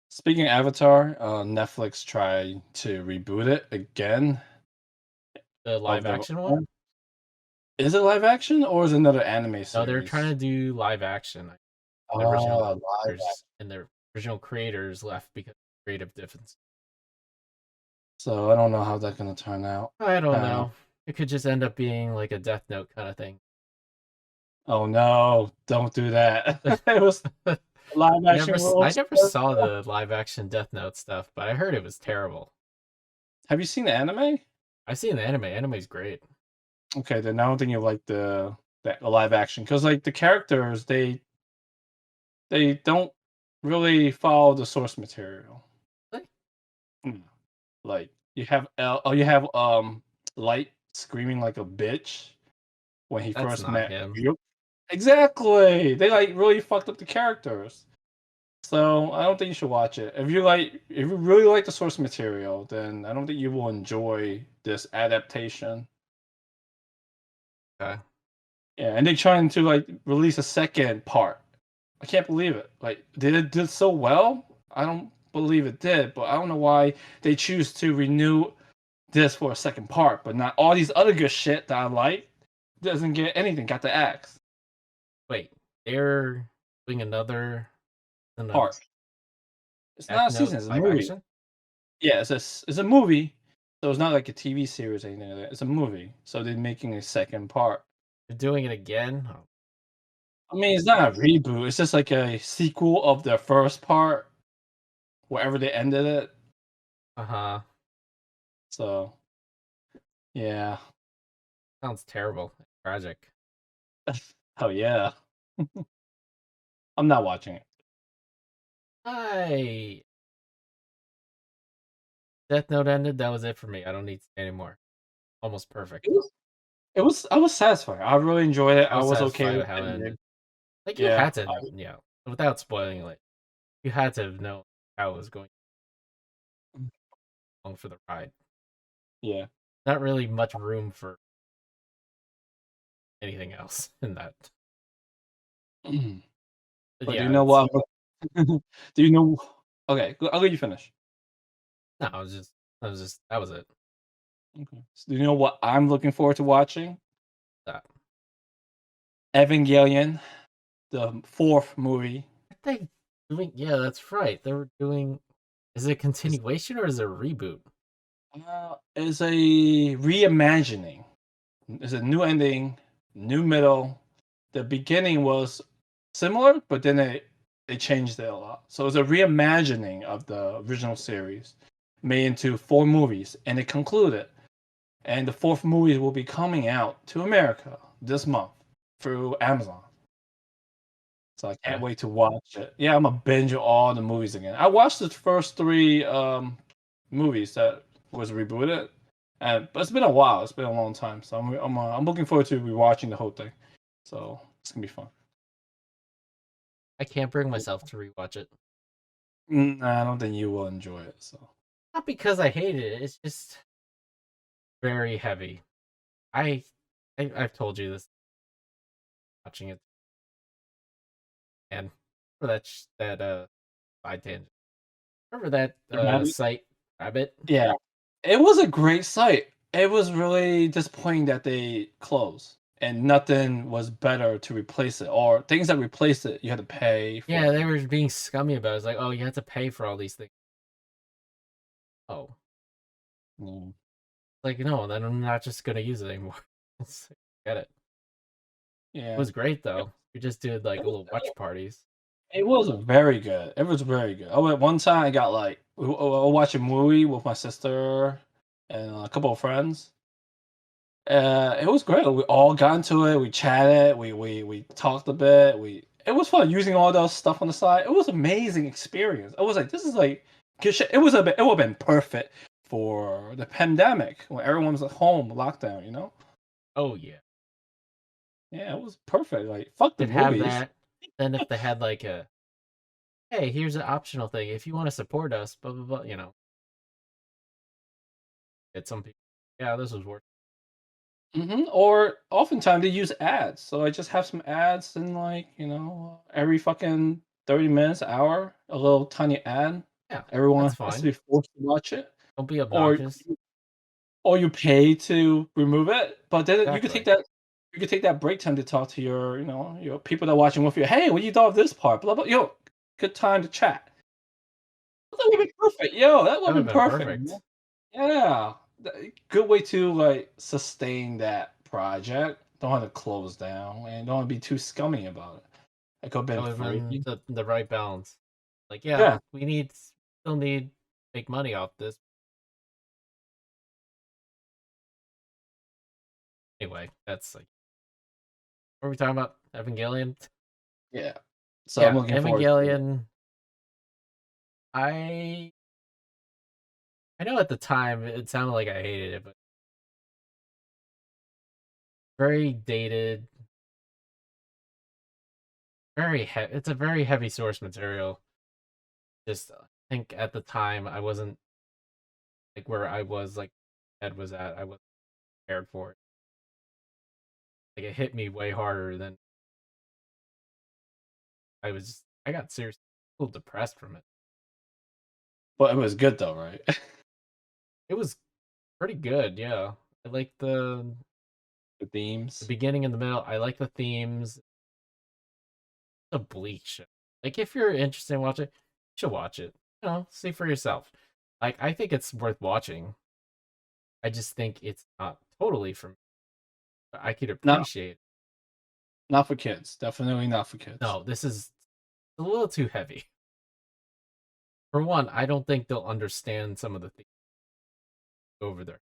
Speaking of Avatar, Netflix tried to reboot it again The of live their action one? own. Is it live action or is it another anime No, they're trying series? to do live action. The original Oh, live actors action. and their original creators left because of creative difference. So I don't know how that's gonna turn out. I don't Uh, know. It could just end up being like a Death Note kind of thing. oh no, don't do that. It was live action I rules. never saw the live action Death Note stuff, but I heard it was terrible. Have you seen the anime? I've seen the anime. Anime's great. Okay, then I don't think you like the live action because like the characters they don't really follow the source material. Like, Mm. Like you have Light screaming like a bitch when he that's first not met him. Ryuk. Exactly. They like really fucked up the characters. So I don't think you should watch it. If you really like the source material, then I don't think you will enjoy this adaptation. Okay. Yeah, and they're trying to like release a second part. I can't believe it. Like, did it did so well? I don't believe it did, but I don't know why they choose to renew this for a second part, but not all these other good shit that I like doesn't get anything. Got the axe Wait, they're doing another in a part. It's Death not a Note season. It's a live movie. action? Yeah, it's a movie. So it's not like a TV series or anything like that. It's a movie. So they're making a second part. They're doing it again? Oh, I mean, it's not a reboot. It's just like a sequel of the first part, wherever they ended it. uh-huh. So yeah. Sounds terrible. Tragic. Oh yeah. I'm not watching it. I Death Note ended. That was it for me. I don't need to say anymore. Almost perfect. I was satisfied. I really enjoyed it. I I was was okay satisfied with with how it the ending. ended. Like you Yeah. had to, without spoiling it, you had to know how it was going along for the ride. Yeah. Not really much room for anything else in that. But But do you yeah, know it's what do you know okay, I'll let you finish. no, that was it. Okay. So do you know what I'm looking forward to watching? That. Evangelion, the fourth movie. I think doing yeah, that's right. They were doing is it a Is continuation or is it a reboot? is a reimagining. It's a new ending, new middle. The beginning was similar, but then they changed it a lot. So it's a reimagining of the original series, made into four movies, and it concluded. And the fourth movie will be coming out to America this month through Amazon. So I can't Okay. wait to watch it. Yeah, I'm gonna binge all the movies again. I watched the first three movies that was rebooted, and but it's been a while. It's been a long time, so I'm looking forward to rewatching the whole thing. So it's gonna be fun. I can't bring myself to rewatch it. I don't think you will enjoy it. So Not because I hate it. It's just very heavy. I, I've told you this watching it, and for that side tangent. Remember that dramatic. site Rabbit? Yeah, it was a great site. It was really disappointing that they closed, and nothing was better to replace it, or things that replaced it, you had to pay Yeah, for. they were being scummy about it. It's like, oh, you have to pay for all these things. Oh, Mm, like no, then I'm not just gonna use it anymore. It's like, get it. It yeah, was great though. We just did like little watch parties. it was very good. It was very good. I went one time. I got like I watched a movie with my sister and a couple of friends. It was great. We all got into it. We chatted. We talked a bit. We it was fun using all those stuff on the side. It was an amazing experience. I was like, this is like good shit. It would have been perfect for the pandemic when everyone was at home, lockdown. You know? Oh yeah, Yeah, it was perfect. Like fuck the they'd have movies. that. Then if they had like a, hey, here's an optional thing. If you want to support us, blah blah blah. Get some people. Yeah, this was worth. Or oftentimes they use ads. So I just have some ads and like every fucking 30 minutes, hour, a little tiny ad. Yeah, that's Everyone has to fine. be forced to watch it, Don't be or obnoxious. or you pay to remove it. But then Exactly. you could take that break time to talk to your, your people that are watching with you. Hey, what you thought of this part? Blah blah. Good time to chat. That would have been perfect. That would That have would have been been perfect. perfect. Yeah. Good way to like sustain that project. Don't have to close down and don't want to be too scummy about it. It could have That been would have been free. the right balance. Like, yeah, Yeah. we need still need make money off this. Anyway, that's like what are we talking about? Evangelion? Yeah. So I'm Yeah, looking forward to it. Evangelion. I I know at the time it sounded like I hated it, but very dated, it's a very heavy source material. Just I think at the time I wasn't like where I was like Ed was at. I wasn't prepared for it. Like it hit me way harder than I got seriously a little depressed from it. But it was good though, right? It was pretty good, yeah. I like The the themes. beginning and the middle. I like the themes. The bleak show. Like if you're interested in watching, you should watch it. See for yourself. Like I think it's worth watching. I just think it's not totally for me. But I could Not appreciate it. not for kids. Definitely not for kids. No, this is a little too heavy. For one, I don't think they'll understand some of the things over there.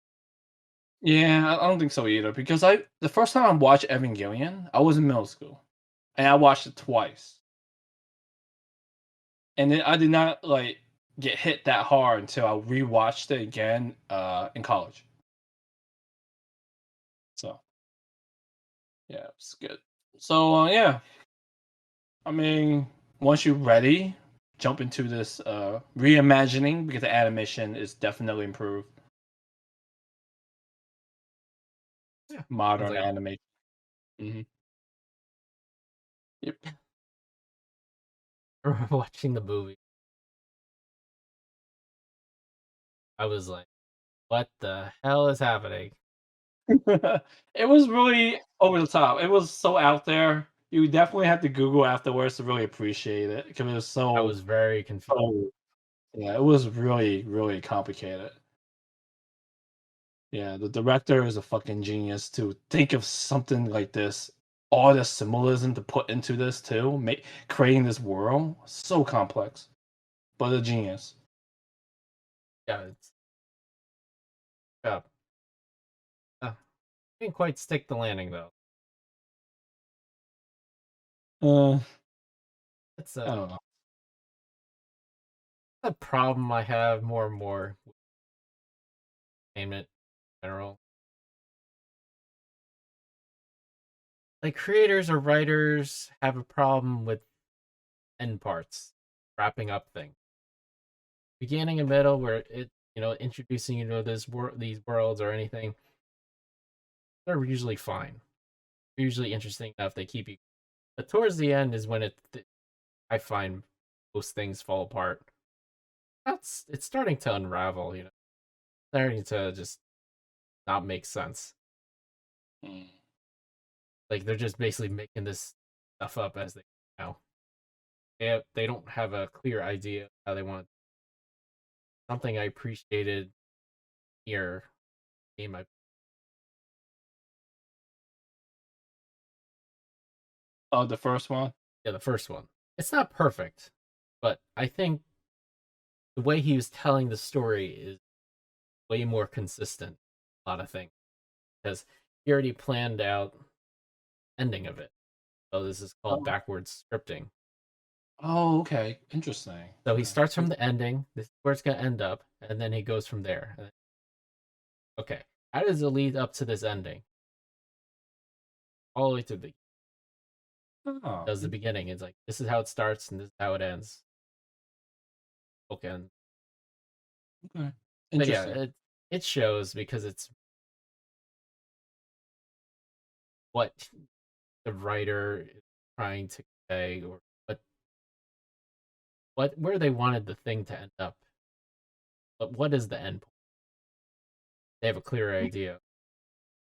Yeah, I don't think so either. Because the first time I watched Evangelion, I was in middle school, and I watched it twice, and then I did not like get hit that hard until I rewatched it again in college. So yeah, it's good. So yeah, I mean, once you're ready, jump into this reimagining because the animation is definitely improved. Yeah, sounds Modern like animation. Hmm. Yep. I remember watching the movie. I was like, "What the hell is happening?" It was really over the top. It was so out there. You definitely have to Google afterwards to really appreciate it because it was I was very confused. so yeah, it was really, really complicated. Yeah, the director is a fucking genius to think of something like this. All the symbolism to put into this too, creating this world so complex, but a genius. Yeah, it's yeah. Didn't quite stick the landing though. Uh, It's I don't know. a problem I have more and more with entertainment in general. Like creators or writers have a problem with end parts, wrapping up things. Beginning and middle, where introducing you to these worlds or anything, they're usually fine. They're usually interesting enough. They keep you. But towards the end is when I find most things fall apart. It's starting to unravel. Starting to just not make sense. Mm. Like they're just basically making this stuff up as they go. They don't have a clear idea how they want something I appreciated here. Game I Oh, the first one. Yeah, the first one. It's not perfect, but I think the way he was telling the story is way more consistent. A lot of things because he already planned out ending of it. So this is called Oh, backwards scripting. oh, okay, interesting. So he Okay, starts from the ending. This is where it's gonna end up, and then he goes from there. Okay, how does it lead up to this ending? All the way to the oh, does the beginning. It's like this is how it starts and this is how it ends. Okay, okay, but yeah, interesting. it shows because it's what the writer is trying to say or what where they wanted the thing to end up. But what is the end point? They have a clear idea of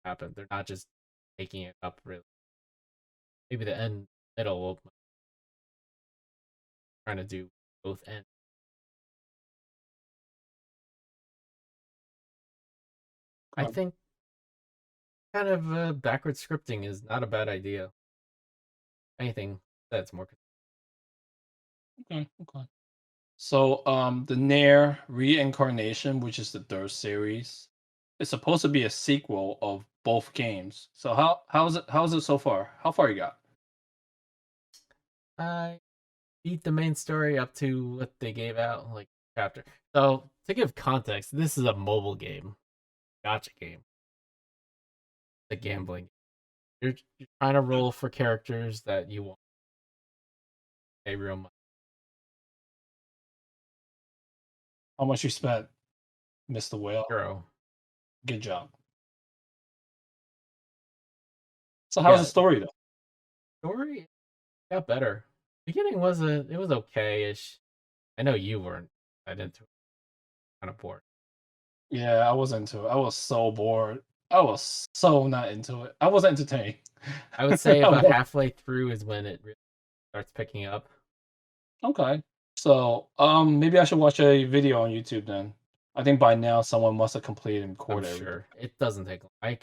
what happened. They're not just making it up really. Maybe the end middle of trying to do both ends. I Okay. think kind of backward scripting is not a bad idea. Anything that's more. Okay. Okay. So, the Nair Reincarnation, which is the third series, is supposed to be a sequel of both games. So how's it so far? How far you got? I beat the main story up to what they gave out, like chapter. So to give context, this is a mobile game, gotcha game, the gambling. You're trying to roll for characters that you want to pay real money. How much you spent, Mr. Whale? Zero. Good job. So how's the Yeah, story though? story got better. Beginning wasn't. It was okay-ish. I know you weren't that into it. Kind of bored. Yeah, I was into it. I was so bored. I was so not into it. I was entertained. I would say I about was- halfway through is when it really starts picking up. okay. So, maybe I should watch a video on YouTube then. I think by now someone must have completed and I'm recorded everything. sure it doesn't take long.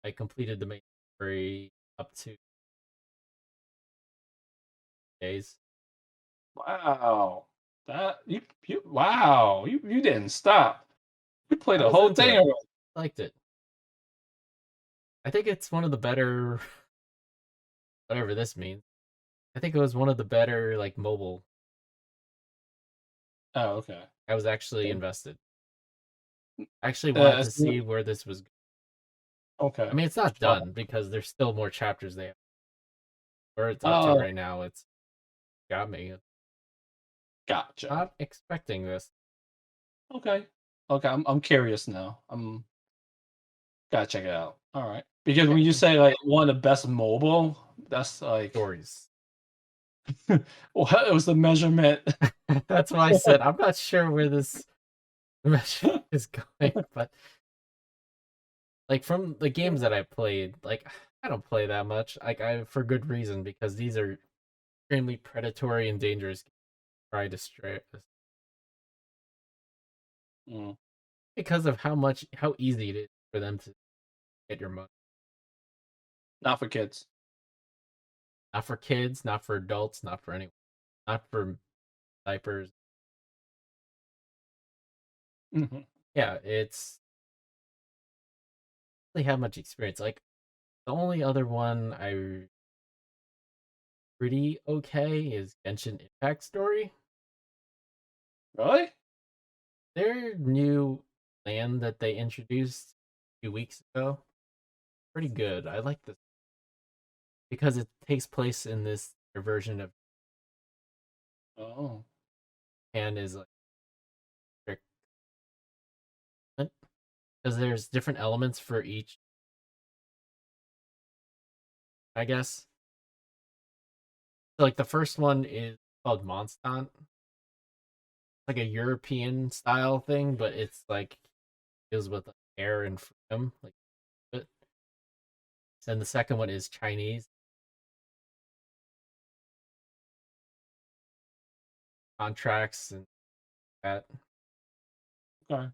I completed the main story up to days. Wow. That you wow. You didn't stop. You played I the was whole into thing it. already. I liked it. I think it's one of the better, whatever this means. I think it was one of the better like mobile. Oh, okay. I was actually Okay. invested. I actually wanted to It's see where this was. I okay. mean, it's not Uh, done because there's still more chapters they have. Where it's up to oh, right now, it's got me. gotcha. Not expecting this. Okay. Okay, I'm curious now. I'm gotta check it out. All right. Because when you Hey, say like one of the best mobile, that's like stories. what was the measurement? That's why I said I'm not sure where this mesh is going, but like from the games that I played, like I don't play that much. Like I for good reason because these are extremely predatory and dangerous games. Try to stray Mm, because of how easy it is for them to get your money. not for kids. Not for kids, not for adults, not for anyone, not for diapers. Mhm. Yeah, it's really have much experience. Like the only other one I pretty okay is Genshin Impact Story. Really? Their new land that they introduced 2 weeks ago, pretty good. I like this because it takes place in this version of Oh. Japan is like because there's different elements for each, I guess. So like the first one is called Monstant, like a European style thing, but it's like deals with air and freedom, like it. Then the second one is Chinese contracts and that. Okay.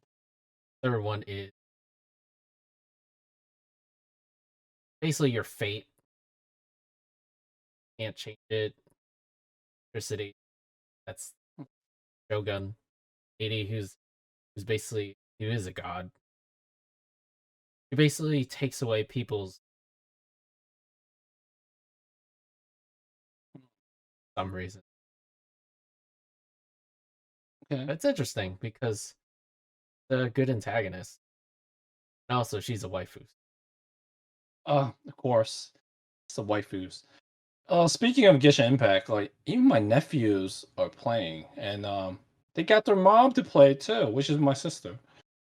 Third one is basically your fate. Can't change it. Electricity. That's Shogun. 80 who's basically he is a god. He basically takes away people's some reason. Okay. It's interesting because the good antagonist. And also she's a waifu. Of course. It's the waifus. Speaking of Genshin Impact, like even my nephews are playing, and they got their mom to play too, which is my sister.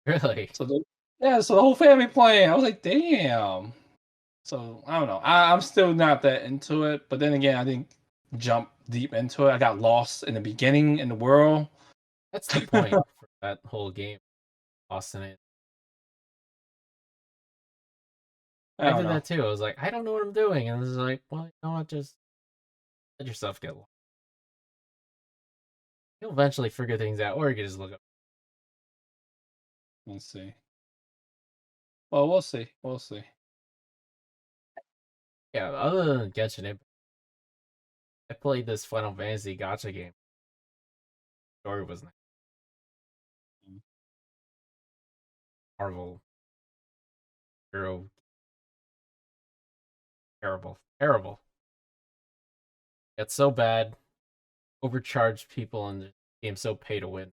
Really? So yeah, so the whole family playing. I was like, damn. So I don't know. I'm still not that into it, but then again, I think jump deep into it. I got lost in the beginning in the world. That's the point for that whole game. Austin it. I I don't did know. that too. I was like, I don't know what I'm doing, and it's like, well, you know what? Just let yourself get lost. You'll eventually figure things out, or you can just look up. Let's see. Well, we'll see. We'll see. Yeah, other than Genshin Impact, I played this Final Fantasy gacha game. Story was nice. Marvel Hero, terrible, terrible. It's so bad. Overcharged people, and the game's so pay to win.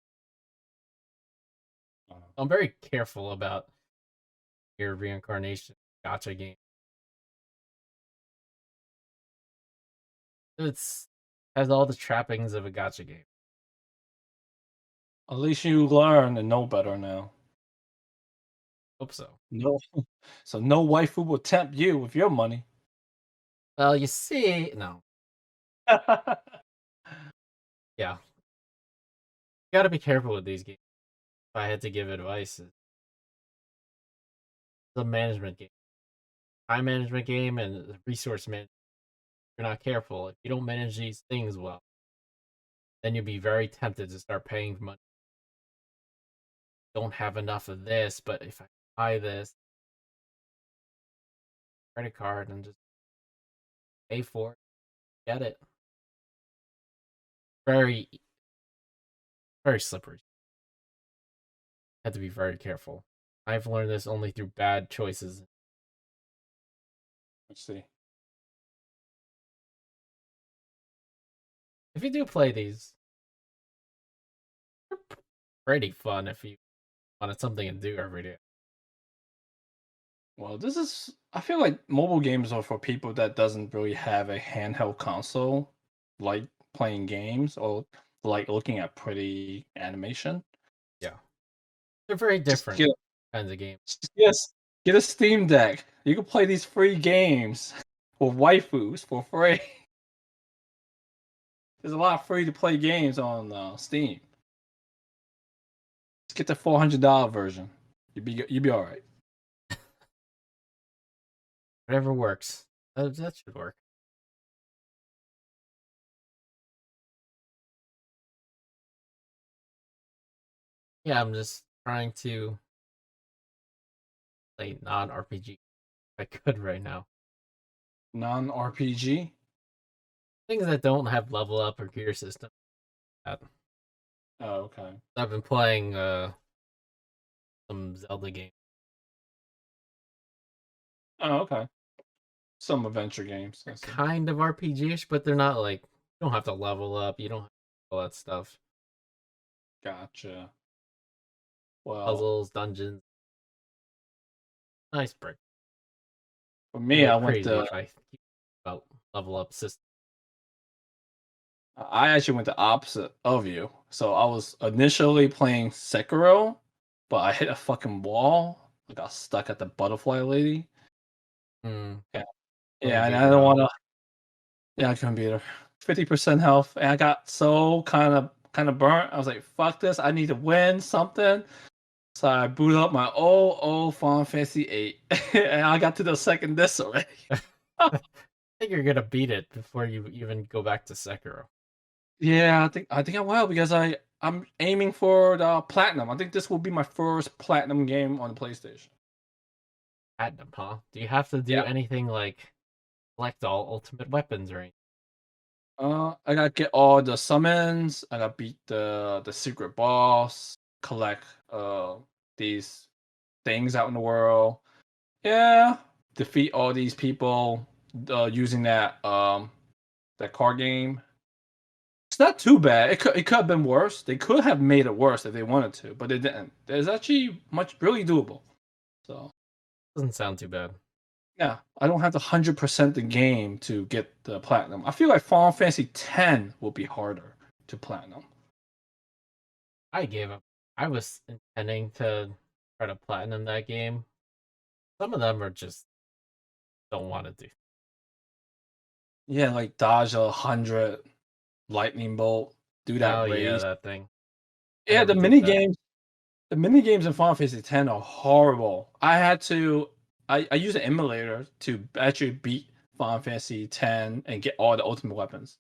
I'm very careful about your reincarnation gacha game. It's has all the trappings of a gacha game. At least you learn and know better now. Hope so. No, so no waifu will tempt you with your money. Well, you see, no, yeah, you got to be careful with these games. If I had to give advice, it's a management game, time management game, and resource management. If you're not careful, if you don't manage these things well, then you'll be very tempted to start paying for money. Don't have enough of this, but if I buy this credit card and just pay for it, get it. Very, very slippery. Had to be very careful. I've learned this only through bad choices. Let's see. If you do play these, they're pretty fun if you wanted something to do every day. Well, this is. I feel like mobile games are for people that doesn't really have a handheld console, like playing games or like looking at pretty animation. Yeah, they're very Just different get kinds of games. yes, get a Steam Deck. You can play these free games with waifus for free. There's a lot of free to play games on Steam. Just get the $400 version. You'd be all right. Whatever works. That should work. Yeah, I'm just trying to play non RPG if I could right now. Non RPG. Things that don't have level up or gear system. Oh, okay. I've been playing some Zelda games. Oh, okay. Some adventure games. I They're see. kind of RPG-ish, but they're not like you don't have to level up. You don't have all that stuff. Gotcha. Well, Puzzles, dungeons. Nice break. for A me, little crazy if I keep about level up system. I actually went the opposite of you. So I was initially playing Sekiro, but I hit a fucking wall. I got stuck at the butterfly lady. Hmm. Yeah, Couldn't yeah, and beat I her don't up. want to. Yeah, I couldn't beat her. 50% health, and I got so kind of burnt. I was like, "Fuck this! I need to win something." So I booted up my old Final Fantasy 8, and I got to the second disc already. I think you're gonna beat it before you even go back to Sekiro. Yeah, I think I will because I'm aiming for the platinum. I think this will be my first platinum game on the PlayStation. Platinum, huh? Do you have to Yeah. do anything like collect all ultimate weapons or anything? I gotta get all the summons. I gotta beat the secret boss. Collect these things out in the world. Yeah, defeat all these people using that card game. It's not too bad. It could have been worse. They could have made it worse if they wanted to, but they didn't. It's actually much really doable. So Doesn't sound too bad. yeah, I don't have to 100% the game to get the platinum. I feel like Final Fantasy X will be harder to platinum. I gave up. I was intending to try to platinum that game. Some of them are just don't want to do. Yeah, like dodge 100 lightning bolt, do Oh that yeah, race. that thing. I Yeah, never did that. the mini games in Final Fantasy X are horrible. I use an emulator to actually beat Final Fantasy X and get all the ultimate weapons.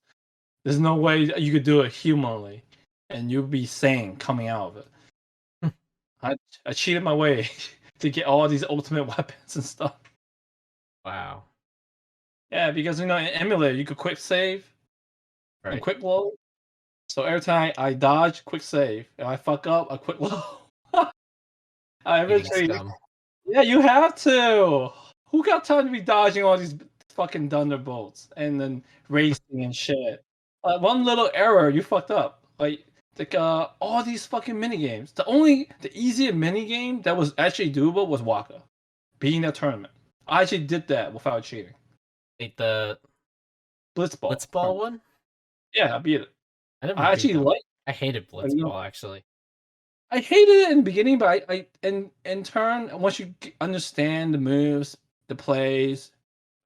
There's no way you could do it humanly, and you'd be sane coming out of it. I I cheated my way to get all these ultimate weapons and stuff. Wow. Yeah, because in emulator you could quick save and Right. quick load. So every time I dodge, quick save. If I fuck up, I quick load. I Eating eventually, scum. yeah, you have to. Who got time to be dodging all these fucking thunderbolts and then racing and shit? One little error, you fucked up. Like all these fucking mini games. The easiest mini game that was actually doable was Waka, beating that tournament. I actually did that without cheating. Ate the Blitzball Blitzball tournament. one? Yeah, I beat it. I never I beat actually that one. like. I hated Blitzball actually. I hated it in the beginning, but I in turn, once you understand the moves, the plays,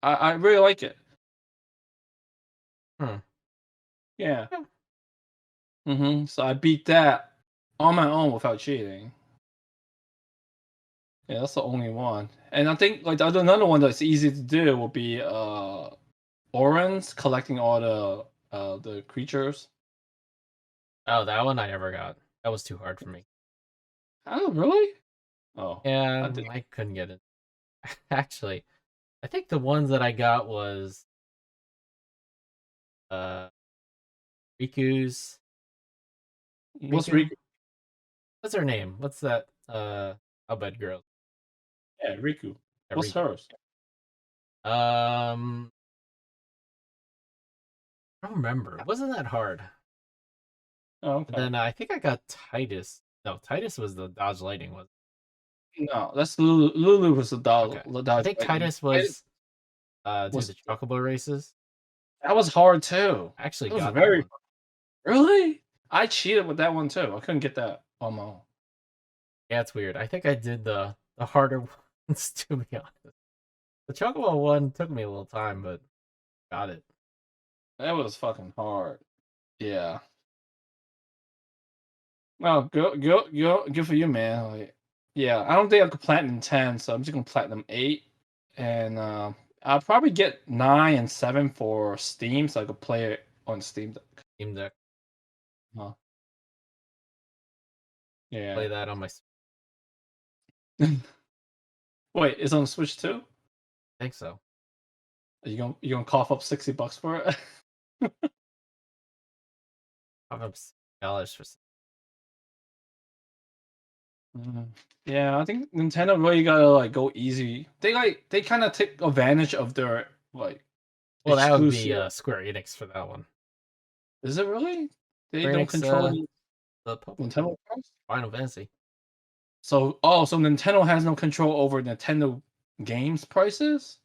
I really like it. Hmm. Yeah. Yeah. So I beat that on my own without cheating. Yeah, that's the only one. And I think like another one that's easy to do will be Orans collecting all the creatures. Oh, that one I never got. That was too hard for me. Oh, really? Oh, Yeah, I did. I couldn't get it. Actually, I think the ones that I got was uh Riku's What's Riku? Riku? What's her name? What's that Abed girl? Yeah, Riku. Yeah, What's Riku. hers? Um I don't remember. It wasn't that hard. Oh, And okay. then I think I got Titus. No, Titus was the Dodge Lightning was. No, that's Lulu. Lulu was the Okay. I Dodge think Lightning. Titus was do Was the Chocobo races. that was hard too. I actually That was got that very one. really. I cheated with that one too. I couldn't get that on my own. Yeah, it's weird. I think I did the harder ones to be honest. The Chocobo one took me a little time, but got it. That was fucking hard. Yeah. Well, good for you, man. Like, yeah, I don't think I could platinum 10, so I'm just gonna platinum 8, and I'll probably get 9 and 7 for Steam, so I could play it on Steam Deck. Steam Deck. Huh. Yeah. Play that on my. Wait, it's on Switch too? I think so. Are you gonna cough up $60 for it? I've up dollars for. Mhm. Yeah, I think Nintendo really gotta like go easy. They kind of take advantage of their like Well, that would be exclusive. Square Enix for that one. Is it really? They Square don't Enix, control the publisher, Nintendo price? Final Fantasy. So Nintendo has no control over Nintendo games prices?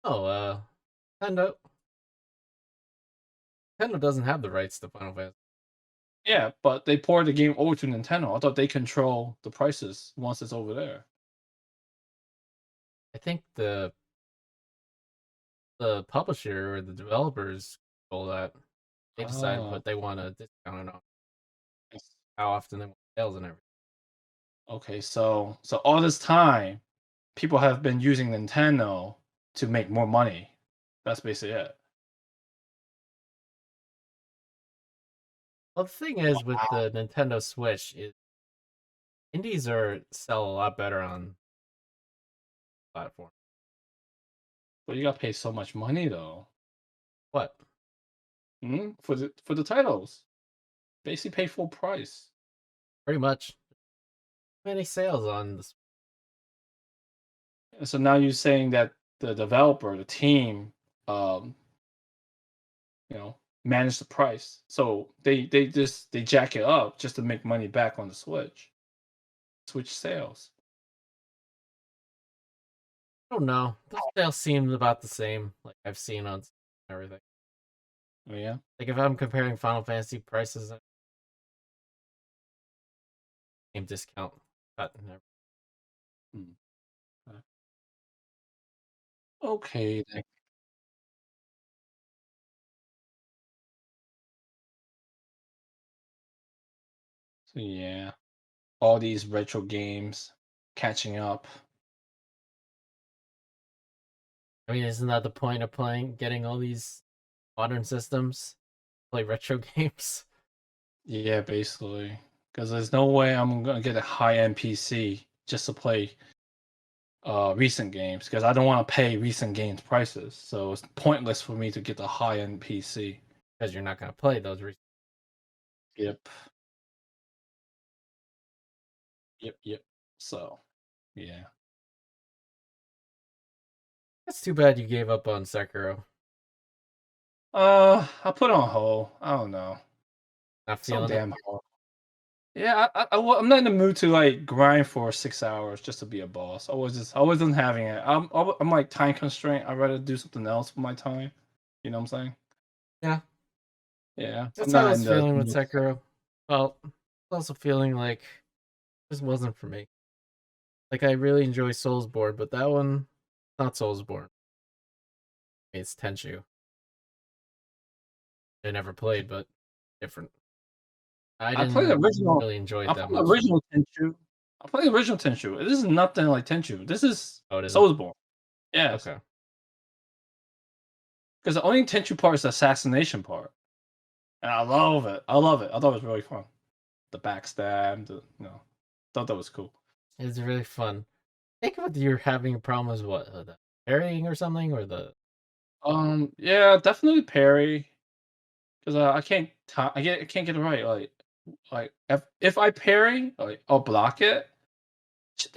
Oh, Nintendo. Nintendo doesn't have the rights to Final Fantasy. Yeah, but they port the game over to Nintendo. I thought they control the prices once it's over there. I think the publisher or the developers control that. They decide Oh, what they want to discount on, yes. how often they want sales and everything. Okay, so all this time, people have been using Nintendo to make more money. That's basically it. Well, the thing is with the Nintendo Switch, indies are sell a lot better on platform. But you got to pay so much money though. What? For the titles. Basically pay full price. Pretty much. Many sales on this. And so now you're saying that the developer, the team, um, manage the price. So they jack it up just to make money back on the Switch. Switch sales. I don't know. The sales seem about the same. Like I've seen on everything. Oh yeah. Like if I'm comparing Final Fantasy prices, same discount cut and everything. Hmm. Okay then. So yeah, all these retro games catching up. I mean, isn't that the point of getting all these modern systems, play retro games? Yeah, basically, because there's no way I'm gonna get a high-end PC just to play recent games because I don't want to pay recent games prices. So it's pointless for me to get the high-end PC. Because you're not gonna play those. Yep. Yep. So yeah. It's too bad you gave up on Sekiro. I put on hold. I don't know. Not So feeling it. damn hard. Yeah, I'm not in the mood to like grind for 6 hours just to be a boss. I wasn't having it. I'm like time constraint. I'd rather do something else with my time. You know what I'm saying? Yeah, Yeah, I'm that's how I not was in the feeling with mood. Sekiro. Well, I was also feeling like this wasn't for me. Like I really enjoy Soulsborne, but that one, not Soulsborne. It's Tenchu. I never played, but different. I I played the didn't original. really enjoy I it that played the much. original Tenchu. I played the original Tenchu. This is nothing like Tenchu. This is Oh, it isn't. Soulsborne. Yes, Okay. because the only Tenchu part is the assassination part, and I love it. I love it. I thought it was really fun. The backstab, thought that was cool. It's really fun. I think what you're having a problem is what the parrying or something, or the Yeah, definitely parry because I can't get it right. Like if I parry, like I'll block it.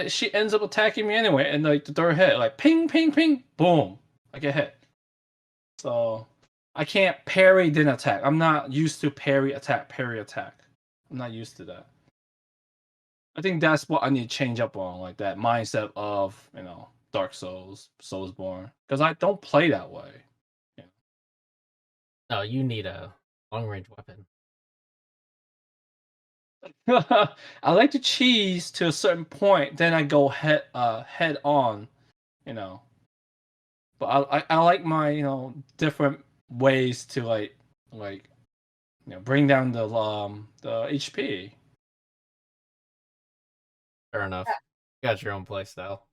She ends up attacking me anyway, and like the third hit, like ping, ping, ping, boom, I get hit. So I can't parry then attack. I'm not used to parry attack, parry attack. I'm not used to that. I think that's what I need to change up on, like that mindset of Dark Souls, Soulsborne, because I don't play that way. Yeah. no, you need a long range weapon. I like to cheese to a certain point, then I go head on, you know. But I like my different ways to like bring down the HP. Fair enough. You got your own play style.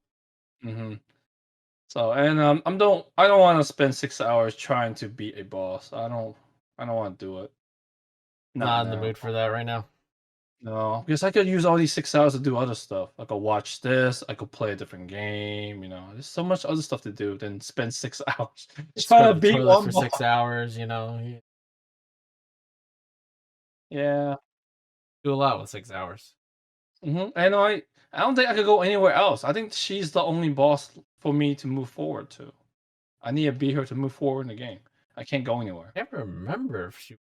Hmm. So and I don't want to spend 6 hours trying to beat a boss. I don't want to do it. Not Not in the now. mood for that right now. No, because I could use all these 6 hours to do other stuff. I could watch this. I could play a different game. There's so much other stuff to do than spend 6 hours Just go trying to to the beat toilet one for boss. 6 hours. Yeah. Do a lot with 6 hours. And I don't think I could go anywhere else. I think she's the only boss for me to move forward to. I need to beat her to move forward in the game. I can't go anywhere. I can't remember if she was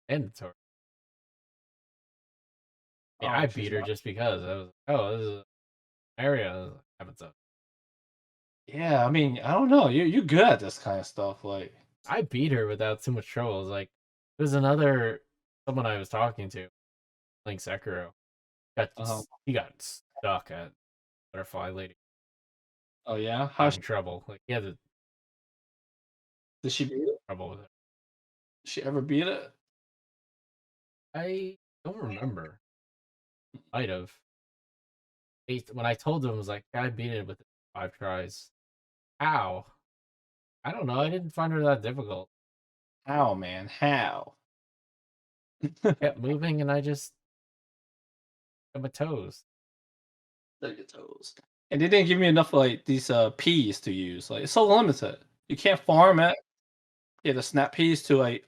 mandatory. I mean, I Oh, she's beat her not. just because I was oh, this is an area. Happens up. Yeah, I mean, I don't know. You good at this kind of stuff, like. I beat her without too much trouble. It was like there was another someone I was talking to playing Sekiro. Uh-huh. He got stuck at Butterfly Lady. Oh yeah, Having trouble. Like he had did she beat it? trouble with it. She ever beat it? I don't remember. Might have. When I told him, I was like, I beat it with 5 tries. How? I don't know. I didn't find her that difficult. How, man? How? Kept moving, and I just got my toes. Look at those. And they didn't give me enough like these peas to use. Like it's so limited. You can't farm it. Yeah, the snap peas to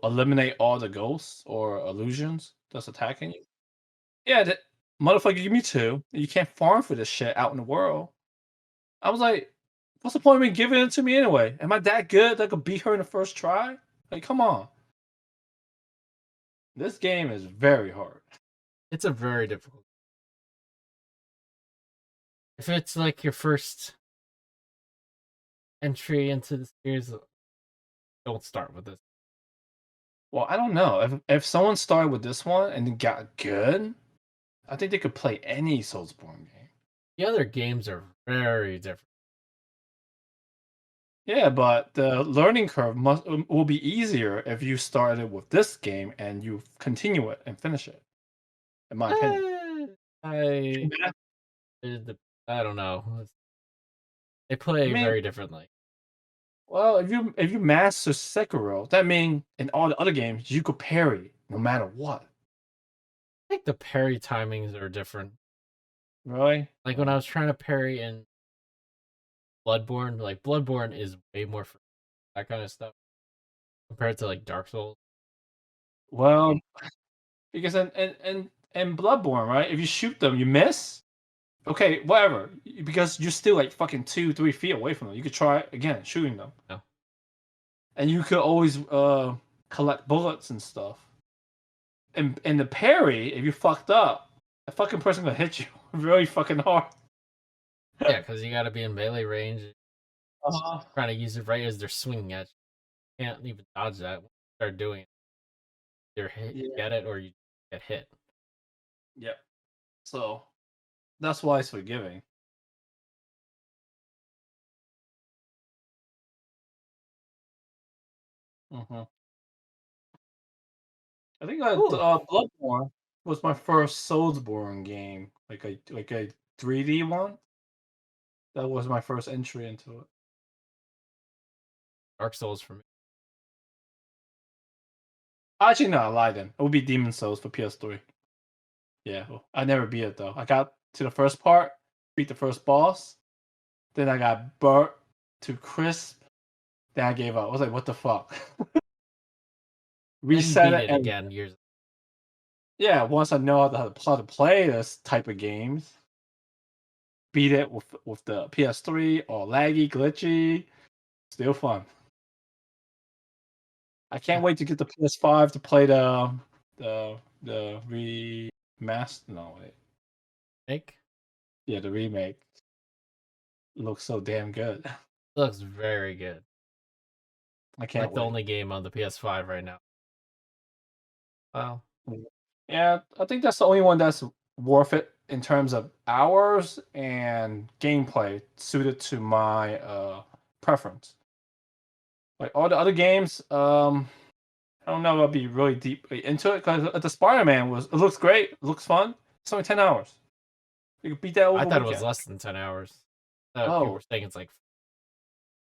eliminate all the ghosts or illusions that's attacking you. Yeah, that motherfucker give me two. You can't farm for this shit out in the world. I was like, what's the point of me giving it to me anyway? Am I that good that I could beat her in the first try? Like, come on. This game is very hard. It's a very difficult. If it's like your first entry into the series, don't start with this. Well, I don't know. If someone started with this one and then got good, I think they could play any Soulsborne game. The other games are very different. Yeah, but the learning curve will be easier if you started with this game and you continue it and finish it. in my opinion. Eh, I it, I don't know. They I play mean, very differently. well, if you master Sekiro, that means in all the other games you could parry no matter what. I think the parry timings are different. Really? Like when I was trying to parry in Bloodborne, like Bloodborne is way more for that kind of stuff compared to like Dark Souls. Well, because in Bloodborne, right? If you shoot them, you miss. Okay, whatever. Because you're still like fucking 2, 3 feet away from them. You could try again shooting them, No. and you could always collect bullets and stuff. And the parry, if you fucked up, a fucking person gonna hit you really fucking hard. Yeah, because you got to be in melee range, Uh-huh. trying to use it right as they're swinging at you. Can't even dodge that. When you start doing it, you're hit, you Yeah. get it, or you get hit. Yep. So that's why it's forgiving. Hmm. I think Ooh, Bloodborne was my first Soulsborne game, like a 3D one. That was my first entry into it. Dark Souls for me. Actually, no, I lied. Then it would be Demon Souls for PS3. Yeah, well, I never beat it though. I got to the first part, beat the first boss, then I got burnt to crisp. Then I gave up. I was like, what the fuck? Then Reset beat it, it and again years. yeah, once I know how to play this type of games, beat it with the PS3 or laggy, glitchy, still fun. I can't wait to get the PS5 to play the remaster. No, wait, Nick yeah, the remake looks so damn good. looks very good. I can't Like the wait. only game on the PS5 right now. Well, Yeah, I think that's the only one that's worth it in terms of hours and gameplay suited to my preference. Like all the other games, I don't know if I'll be really deep into it because the Spider-Man it looks great, it looks fun. It's only 10 hours. You can beat that I over a thought it was weekend. less than 10 hours. People Oh, were saying it's like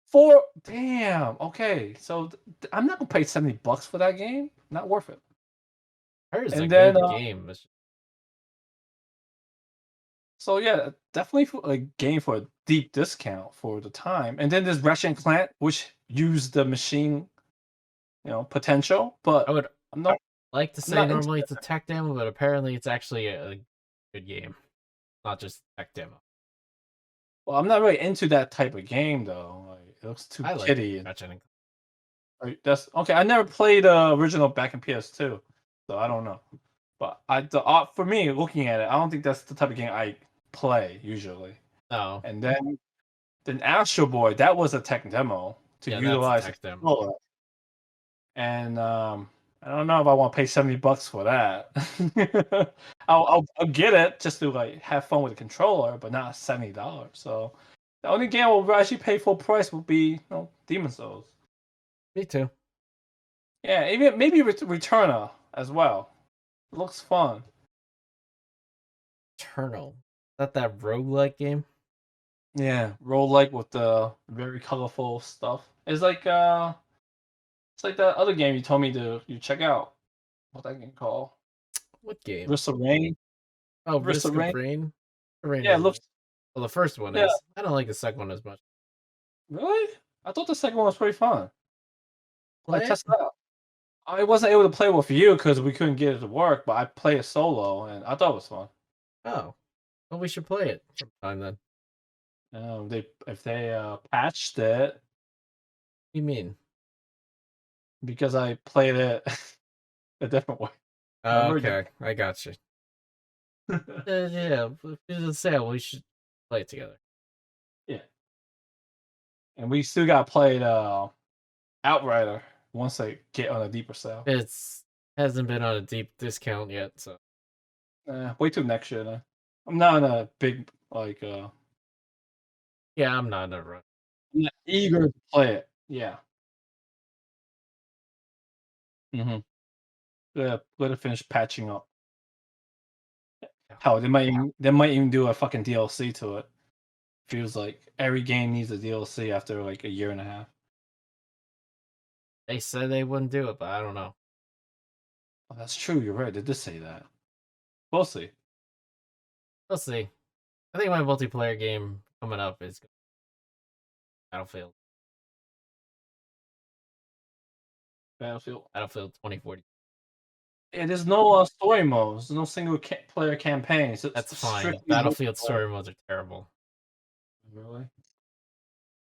four. Damn. Okay, so I'm not gonna pay $70 for that game. Not worth it. It's a And then, good game. so yeah, definitely for a game for a deep discount for the time. And then there's Ratchet and Clank, which use the machine, potential. I But would I'm not. like to I'm say not into normally it. it's a tech demo, but apparently it's actually a good game, not just a tech demo. Well, I'm not really into that type of game though. Like, it looks too I like kiddie. And Ratchet and right, that's okay. I never played the original back in PS2, so I don't know. But for me, looking at it, I don't think that's the type of game I play usually. no, And then Astro Boy, that was a tech demo to yeah, that's a utilize the tech demo. controller. And I don't know if I want to pay $70 for that. I'll get it just to like have fun with the controller, but not $70. So the only game I will actually pay full price would be Demon Souls. Me too. Yeah, even maybe Returner as well. It looks fun. Eternal. Is that roguelike game? Yeah, roguelike with the very colorful stuff. It's like that other game you told me to you check out. What that game called? What game? Risk of Rain. Oh, Risk of Risk of Rain. Rain. Rain Yeah, it is looks. well, the first one Yeah, is. I don't like the second one as much. really? I thought the second one was pretty fun. Like Play it? test it out. I wasn't able to play with you because we couldn't get it to work, but I played it solo and I thought it was fun. Oh, well, we should play it sometime then. They if they patched it What do you mean? because I played it a different way. Oh, Remember? okay, I got you. Yeah, if it's a sale, we should play it together. Yeah, and we still got played Outrider once they get on a deeper sale. It's hasn't been on a deep discount yet, so Wait till next year then. I'm not in a big like yeah, I'm not in a rush. I'm not eager to play it. Yeah. Mm-hmm. Let it finish patching up. Yeah. Hell, they might even do a fucking DLC to it. Feels like every game needs a DLC after like a year and a half. They said they wouldn't do it, but I don't know. Oh, that's true. You're right. They did say that. We'll see. We'll see. I think my multiplayer game coming up is Battlefield. Battlefield. Battlefield 2040. Yeah, there's no story modes. There's no single player campaigns. That's It's fine. strictly Battlefield multiplayer. story modes are terrible. Really?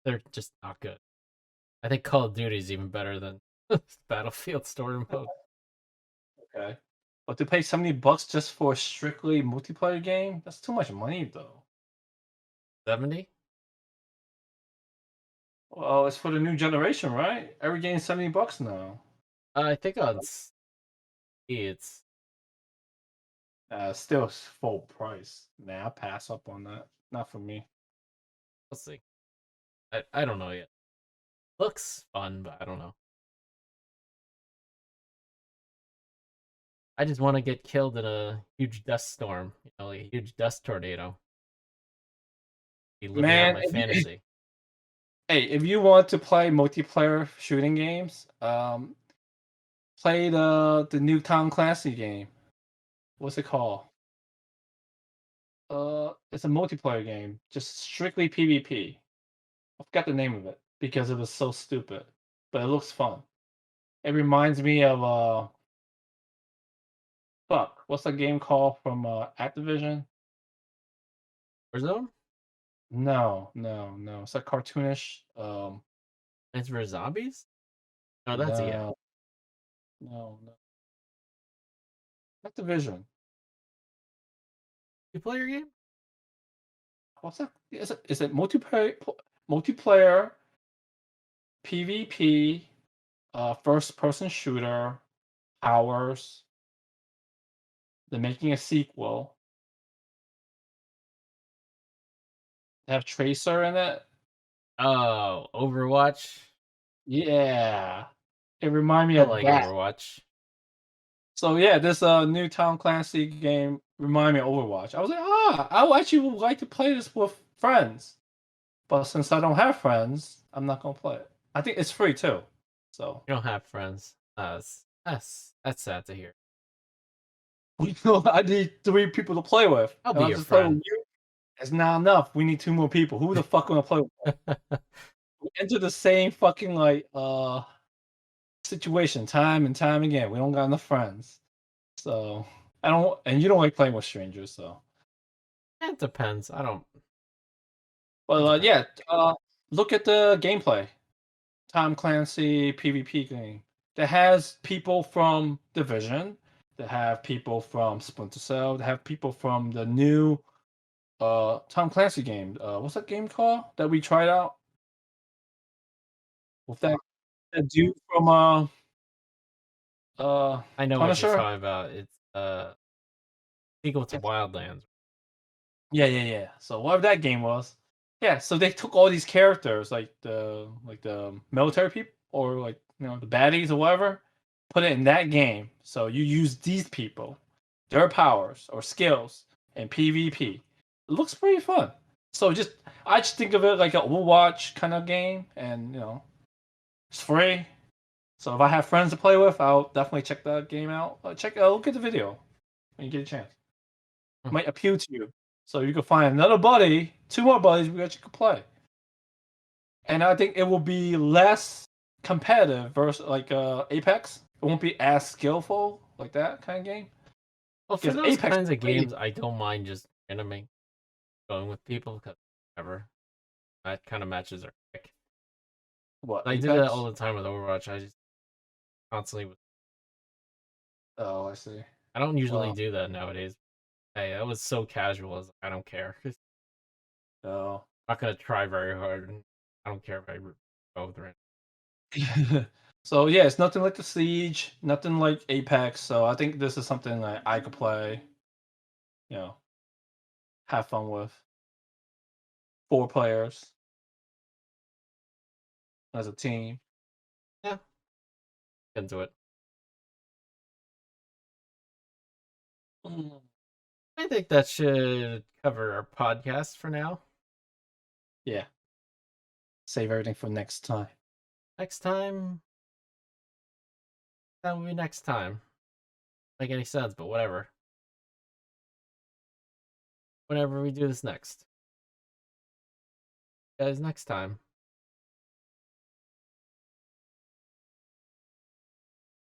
They're just not good. I think Call of Duty is even better than Battlefield story mode. Okay. But to pay $70 just for a strictly multiplayer game, that's too much money though. 70? Well, it's for the new generation, right? Every game's $70 now. I think on Steam it's Still full price. Nah, I pass up on that. Not for me. let's see. I don't know yet. Looks fun, but I don't know. I just want to get killed in a huge dust storm, like a huge dust tornado. Be living out Man, my fantasy. if you want to play multiplayer shooting games, play the new Tom Clancy game. What's it called? It's a multiplayer game, just strictly PvP. I forgot the name of it because it was so stupid, but it looks fun. It reminds me of fuck, what's that game called from Activision? Warzone? No. It's like cartoonish. It's for zombies? No, that's EA. No, no. Activision. You play your game? What's that? Is it multiplayer PvP first person shooter powers? They're making a sequel. They have Tracer in it. Oh, Overwatch. Yeah. It reminded me I of like that. Overwatch. So yeah, this new Tom Clancy game reminded me of Overwatch. I was like, I actually would like to play this with friends. But since I don't have friends, I'm not gonna play it. I think it's free too. So You don't have friends. That's sad to hear. we know I need 3 people to play with. I'll And be I'm your just playing friend. with you. It's not enough. We need 2 more people. Who the fuck gonna play with us? We enter the same fucking like situation time and time again. We don't got enough friends. So I don't, and you don't like playing with strangers, so. It depends. I don't. But It depends. yeah, look at the gameplay. Tom Clancy PvP game that has people from Division, that have people from Splinter Cell, that have people from the new Tom Clancy game. What's that game called that we tried out with that dude from I know what you're Punisher? talking about. It's sequel to Wildlands. Yeah. So whatever that game was, yeah. So they took all these characters, like the military people, or like the baddies or whatever, put it in that game. So you use these people, their powers or skills in PvP. It looks pretty fun. So I just think of it like a Overwatch kind of game, and it's free. So if I have friends to play with, I'll definitely check that game out. Look at the video when you get a chance. Hmm. Might appeal to you. So you can find another buddy, 2 more buddies that you can play. And I think it will be less competitive versus like Apex. It won't be as skillful like that kind of game. Well, for Because those Apex kinds is of crazy. games, I don't mind just randoming going with people because whatever. That kind of matches our pick. What, I do that all Apex? the time with Overwatch. I just constantly. Oh, I see. I don't usually Well, do that nowadays. Hey, that was so casual. I don't care. I'm no. not gonna try very hard. And I don't care if I go with it. So yeah, it's nothing like the Siege, nothing like Apex. So I think this is something that I could play, you know, have fun with. 4 players as a team. Yeah, into it. Mm. think that should cover our podcast for now. Yeah. Save everything for next time. Next time, that will be next time. Make any sense, but whatever. Whenever we do this next. Guys, next time.